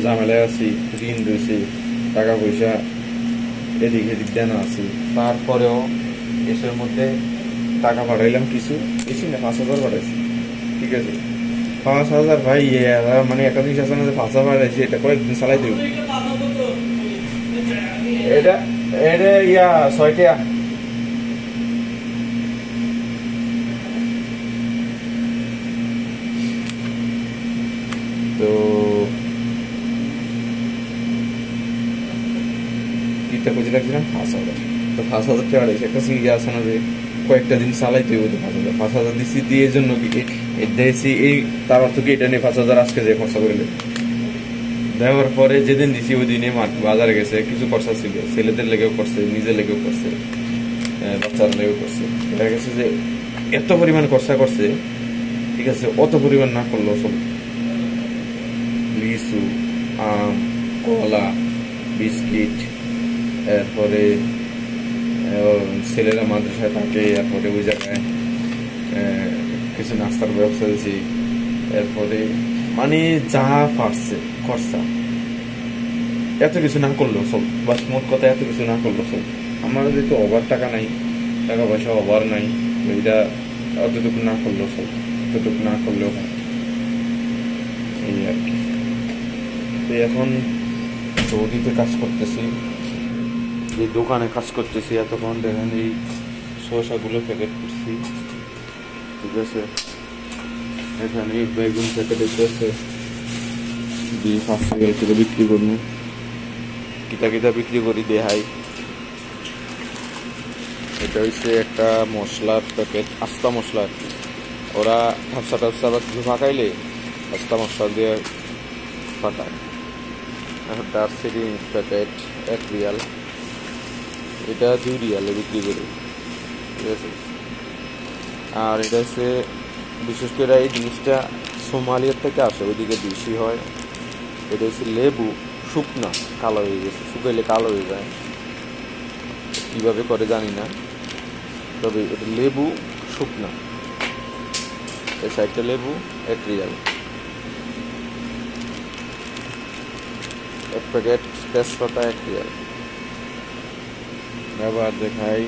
ঝামেলায় আছি, ঋণ রয়েছে, টাকা পয়সা এদিক এদিক দেন আছি, তারপরেও দেশের মধ্যে টাকা পাঠাইলাম কিছু, বেশি না, 5,000 পাঠাইছি। ঠিক আছে, 5,000 ভাই, মানে একটা জিনিস আছে না যে 5,000 পাঠাইছি, এটা কয়েকদিন চালাই দেব। এটা এটা 6 টাকা। তো কিটা খুঁজে রাখছিলাম 5,000। তো 5,000 টাকা পাঠাইছি, একটা সিঙ্গি আছে না যে কয়েকটা দিন চালাইতে হবে। 5,000 দিচ্ছি দিয়ে জন্য কি দিয়েছি, এই তার অর্থ কি এটা নিয়ে 5,000 আজকে যে খরচা করলে দেওয়ার পরে যেদিন দিছি ওই দিনে বাজারে গেছে, কিছু খরচা ছিল, ছেলেদের লেগেও করছে, নিজের লেগেও করছে, বাচ্চারা লেগেও করছে। দেখা গেছে যে এত পরিমাণ খরচা করছে। ঠিক আছে, অত পরিমাণ না করলেও সব লিচু, আম, কলা, বিস্কিট, এরপরে ছেলেরা মাদ্রাসায় থাকে, এরপরে ওই জায়গায় কিছু নাস্তার ব্যবস্থা দিয়েছি, এরপরে মানে যা পারছে খরচা, এত কিছু না করলেও সব, বাস মোট কথা এত কিছু না করলেও সব। আমার যেহেতু অভার টাকা নাই, টাকা পয়সা অভার নাই, এটা অতটুকু না করলেও সব, অতটুকু না করলেও হয়, এই আর কি। তো এখন সৌদিতে কাজ করতেছি, এই দোকানে কাজ করতেছি, এতক্ষণ দেখেন এই শসাগুলো প্যাকেট করছি। ঠিক আছে, এখানে বেগুন প্যাকেট আছে, দিয়ে 5 টাকা করে বিক্রি করবো, কিতা বিক্রি করি দেখাই। এটা হচ্ছে একটা মশলার প্যাকেট, আস্তা মশলা আর কি। ওরা হাফসা টাফসা বা কিছু ফাঁকাইলে আস্তা মশলা দিয়ে ফাঁকায়। এখন দারচিনি প্যাকেট 1 রিয়াল, এটা 2 রিয়ালে বিক্রি করি। ঠিক আছে, আর এটা হচ্ছে বিশেষ করে এই জিনিসটা সোমালিয়ার থেকে আসে, ওইদিকে বেশি হয়। এটা হচ্ছে লেবু, শুকনা, কালো হয়ে গেছে, শুকাইলে কালো হয়ে যায়, কীভাবে করে জানি না, তবে এটা লেবু শুকনা। এই সাইডটা লেবু 1 রিয়াল। এক প্যাকেট তেজপাতা 1 রিয়াল। এবার দেখাই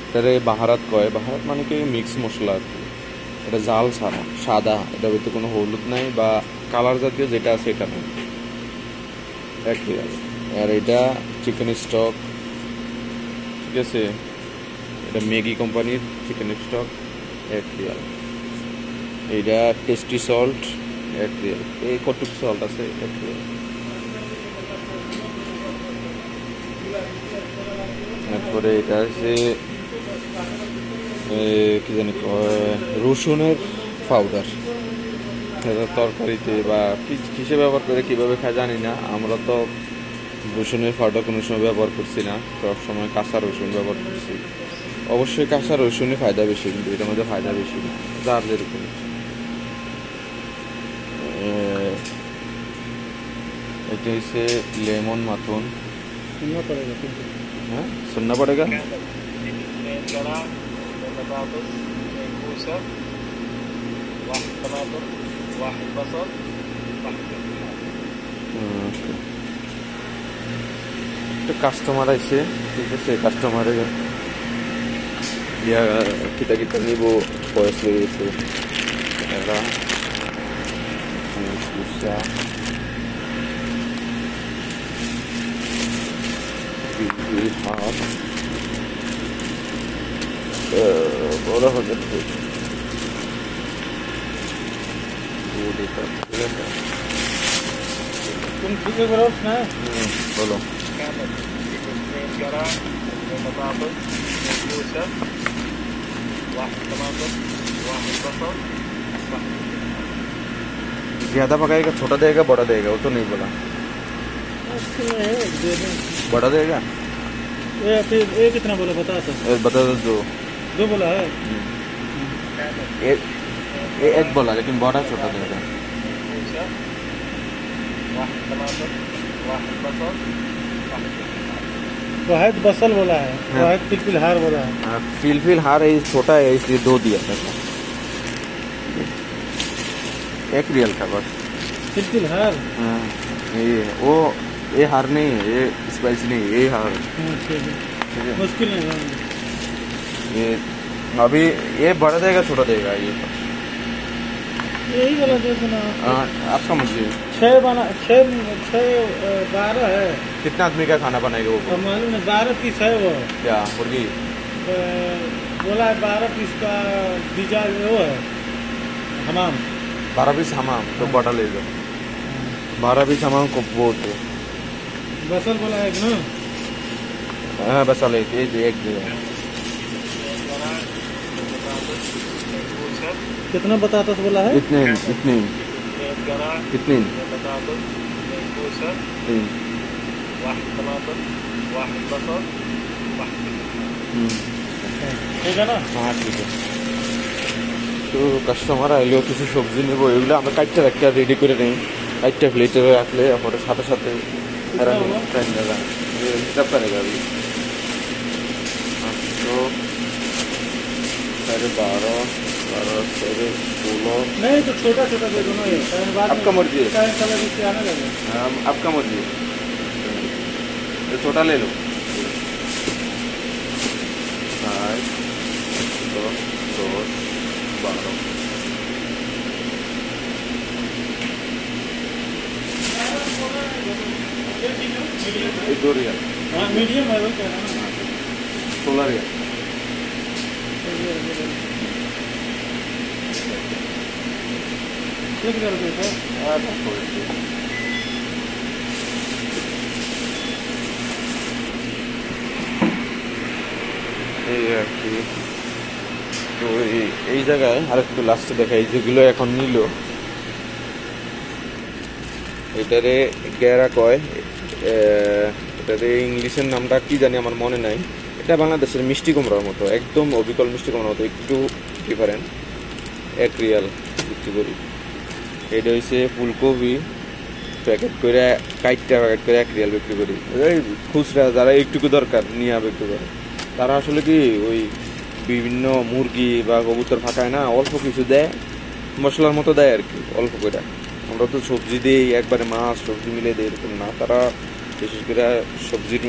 এটারে বাহারাত কয়। বাহারাত মানে কি মিক্স মশলা আর কি। এটা জাল ছাড়া, সাদা, এটার ভিতরে কোনো হলুদ নাই বা কালার জাতীয় যেটা আছে এটা নেই, 1 রিয়াল। আর এটা চিকেন স্টক, ঠিক আছে, এটা ম্যাগি কোম্পানির চিকেন স্টক 1 রিয়াল। এইটা টেস্টি সল্ট 1 রিয়াল। এই কটুক সল্ট আছে 1 রিয়াল। তারপরে এটা হচ্ছে কি জানি রসুনের পাউডার, তরকারিতে বা কিসে ব্যবহার করে কীভাবে খায় জানি না। আমরা তো রসুনের পাউডার কোনো সময় ব্যবহার করছি না, সব সময় কাঁচা রসুন ব্যবহার করছি। অবশ্যই কাঁচা রসুনে ফায়দা বেশি, কিন্তু এটার মধ্যে ফায়দা বেশি না, যার যেরকম। এটা হচ্ছে লেমন মাথুন। हाँ सुनना पड़ेगा। কাস্টমার আছে, ঠিক আছে, কাস্টমারে ইয়া কিতা কিতা নিব বয়স হয়ে গেছে। এরা বড় হতে तुम ठीक है बरो ना बोलो। ज्यादा पकाएगा, छोटा देगा, बड़ा देगा, वो तो नहीं बोला। बड़ा देगा। ये कितना बोला बता तो। बता दो। 2 बोला है। एक बोला, लेकिन बड़ा छोटा देगा। वाहिद बसल बोला है, वाहिद फिलफिल हार बोला है। फिलफिल हार है, छोटा है इसलिए 2 दिया था। 1 रियल का बस। फिलफिल हार। हाँ, ये हार नहीं है, ये स्पाइस नहीं है, ये हार। मुश्किल नहीं है ये। अभी ये बड़ा देगा, छोटा देगा, ये यही वाला दे देना। आपका मुझे 6 12 है। कितना आदमी का खाना बनाएगा वो? मालूम है 12 पीस है वो। क्या मुर्गी? बोला है 12 पीस का बीजा वो है हमाम। 12 पीस हमाम तो बड़ा ले लो। 12 पीस हमाम को बहुत है। बसल बोला है ना? हाँ बसल एक दे। कितना बताता तो बोला है? कितने कितने कितने? 3 ठीक है ना? हाँ ठीक है। তো কাস্টমার আইলেও কিছু সবজি নেবো, এগুলো আমরা কাটতে রাখতে রেডি করে নিই। কাটতে প্লেটে রাখলে পরে সাথে সাথে हिसाब करेगा अभी। तो 12.5 16 नहीं तो छोटा छोटा दे दो ना, ये आपका मर्जी है। आने लगे। हाँ आपका मर्जी है, तो छोटा ले लो। 8 10 12 2 रियल। हाँ मीडियम है वो, कह रहा हूँ 16 रियल। एक हजार रुपये सर। এই আর কি। তো এই জায়গায় আরেকটু লাস্টে দেখাই যেগুলো এখন নিল। এটারে গেরা কয়, এটারে ইংলিশের নামটা কি জানি আমার মনে নাই। এটা বাংলাদেশের মিষ্টি কুমড়ার মতো, একদম অবিকল মিষ্টি কুমড়ার মতো, একটু ডিফারেন্ট। 1 রিয়াল বিক্রি করি। এটা হচ্ছে ফুলকপি, প্যাকেট করে প্যাকেট করে 1 রিয়াল বিক্রি করি। এই খুচরা যারা একটুকু দরকার নিয়ে বিক্রি করে, তারা আসলে কি ওই বিভিন্ন মুরগি বা কবুতর ফাঁকায় না, অল্প কিছু দেয়, মশলার মতো দেয় আর কি, অল্প করে। আমরা তো সবজি দিই একবারে, মাছ সবজি মিলে দিই এরকম না, তারা বিশেষ করে সবজির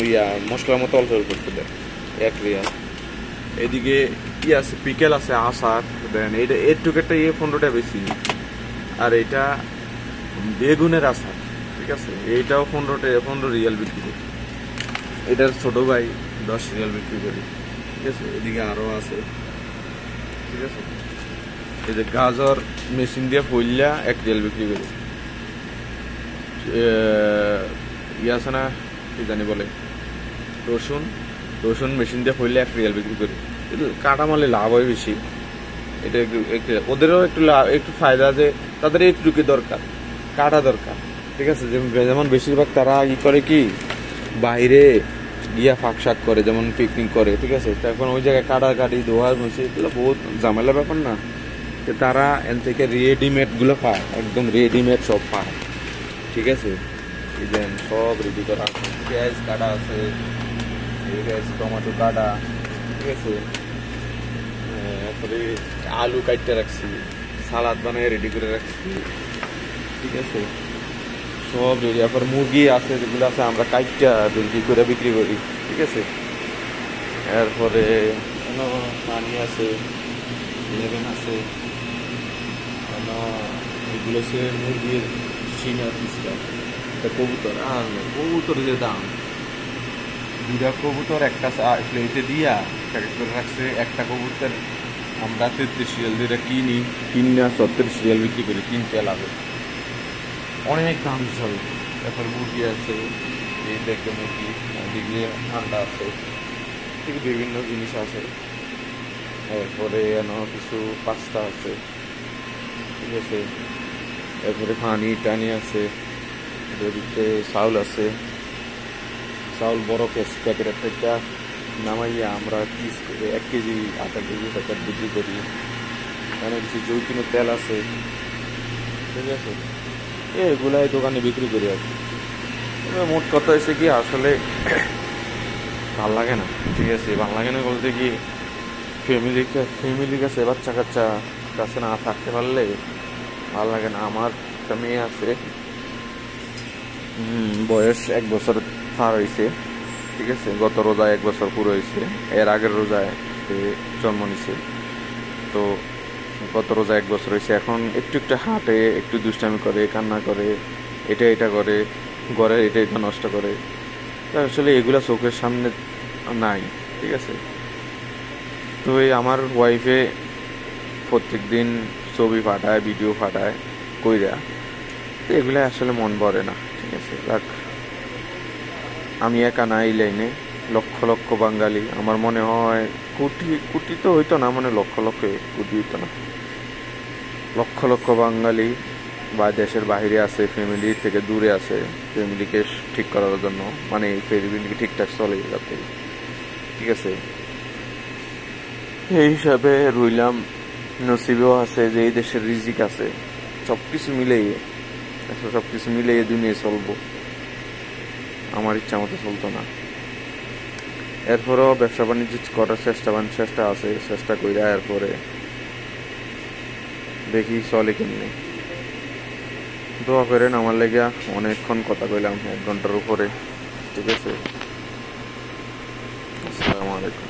মশলার মতো অল্প অল্প করে দেয়, 1 রিয়াল। এদিকে কি আছে, পিকেল আছে, আচার দেন। এটা এর টুকেরটা 15টা বেশি। আর এটা বেগুনের আচার, ঠিক আছে, এইটাও 15 রিয়াল বিক্রি করি। এটার ছোট ভাই 10 রিয়াল বিক্রি করি, ঠিক আছে। এদিকে আরো আছে, ঠিক আছে। এই যে গাজর মেশিন দিয়ে ফইলা 1 রিয়াল বিক্রি করি। আছে না, কি জানি বলে, রসুন মেশিন দিয়ে ফইলে 1 রিয়াল বিক্রি করি। কিন্তু কাটা মালে লাভ হয় বেশি। এটা ওদেরও একটু ফায়দা, যে তাদের একটুকি দরকার, কাটা দরকার, ঠিক আছে। যেমন বেশিরভাগ তারা করে কি, বাইরে গিয়া ফাঁক করে, যেমন পিকনিক করে, ঠিক আছে। তখন ওই জায়গায় কাটাকাটি ধোয়া মুছে, এগুলো বহুত ঝামেলার ব্যাপার না। তারা এন থেকে রেডিমেড গুলো পায়, একদম রেডিমেড সব পায়, ঠিক আছে। এই যে সব রেডি করা, পেঁয়াজ কাটা আছে, টমেটো কাটা, ঠিক আছে। তারপরে আলু কাটতে রাখছি, সালাদ বানিয়ে রেডি করে রাখছি, ঠিক আছে, সব রেডি। তারপর মুরগি আছে, যেগুলো আছে আমরা কাটটা রেডি করে বিক্রি করি, ঠিক আছে। এরপরে পানি আছে, লেবেন আছে, এগুলো হচ্ছে মুরগির সিনা পিসটা, কবুতরের যে দাম, 2টা কবুতর একটা প্লেটে দিয়া প্যাকেট করে রাখছে। একটা কবুতর আমরা 33 রিয়াল দিয়ে কিনি, 36 রিয়াল বিক্রি করি, 3 লাভে। অনেক দাম হিসাবে। তারপর মুরগি আছে, এই দেখতে মুরগি, এদিকে ঠান্ডা আছে, ঠিক বিভিন্ন জিনিস আছে। এরপরে কিছু পাস্তা আছে, ঠিক আছে। এরপরে পানি টানি আছে, এদিকে চাউল আছে, চাউল বড় প্যাকেট একটা নামাইয়া আমরা 1 কেজি, 8 কেজি প্যাকেট বিক্রি করি। এখানে কিছু জৈতুনের তেল আছে, ঠিক আছে। এগুলাই দোকানে বিক্রি করি আর কি। মোট কথা হয়েছে কি, আসলে ভাল লাগে না, ঠিক আছে। ভাল লাগে না বলতে কি, ফ্যামিলির কাছে, বাচ্চা কাচ্চা কাছে না থাকতে পারলে ভাল লাগে না। আমার একটা মেয়ে আছে, বয়স 1 বছর পার হয়েছে, ঠিক আছে। গত রোজায় 1 বছর পুরো হয়েছে, এর আগের রোজায় জন্ম নিছে। তো গত রোজা 1 বছর হয়েছে। এখন একটু হাঁটে, একটু দুষ্টামি করে, কান্না করে, এটা করে, ঘরের এটা নষ্ট করে। আসলে এগুলা চোখের সামনে নাই, ঠিক আছে। তো আমার ওয়াইফে প্রত্যেক দিন ছবি পাঠায়, ভিডিও পাঠায় কইরা, তো এগুলা আসলে মন ভরে না, ঠিক আছে। যাক, আমি একা না এই লাইনে, লক্ষ লক্ষ বাঙালি, আমার মনে হয় কোটি তো হইতো না, মানে লক্ষ কোটি হইতো না, লক্ষ লক্ষ বাঙালি বা দেশের বাইরে আছে, ফ্যামিলি থেকে দূরে আছে, ফ্যামিলিকে ঠিক করার জন্য, মানে ফ্যামিলিকে ঠিকঠাক চলে যাতে, ঠিক আছে। এই হিসাবে রইলাম, নসিবেও আছে যে এই দেশের রিজিক আছে, সবকিছু মিলেই দুনিয়া চলবো। আমার ইচ্ছা মতো চলতো না। এরপরেও ব্যবসা বাণিজ্য করার চেষ্টা আছে, চেষ্টা কইরা এরপরে দেখি চলে কেমনি। দোয়া করেন আমার লেগে। অনেকক্ষণ কথা কইলাম, 1 ঘন্টার উপরে, ঠিক আছে। আসসালামু আলাইকুম।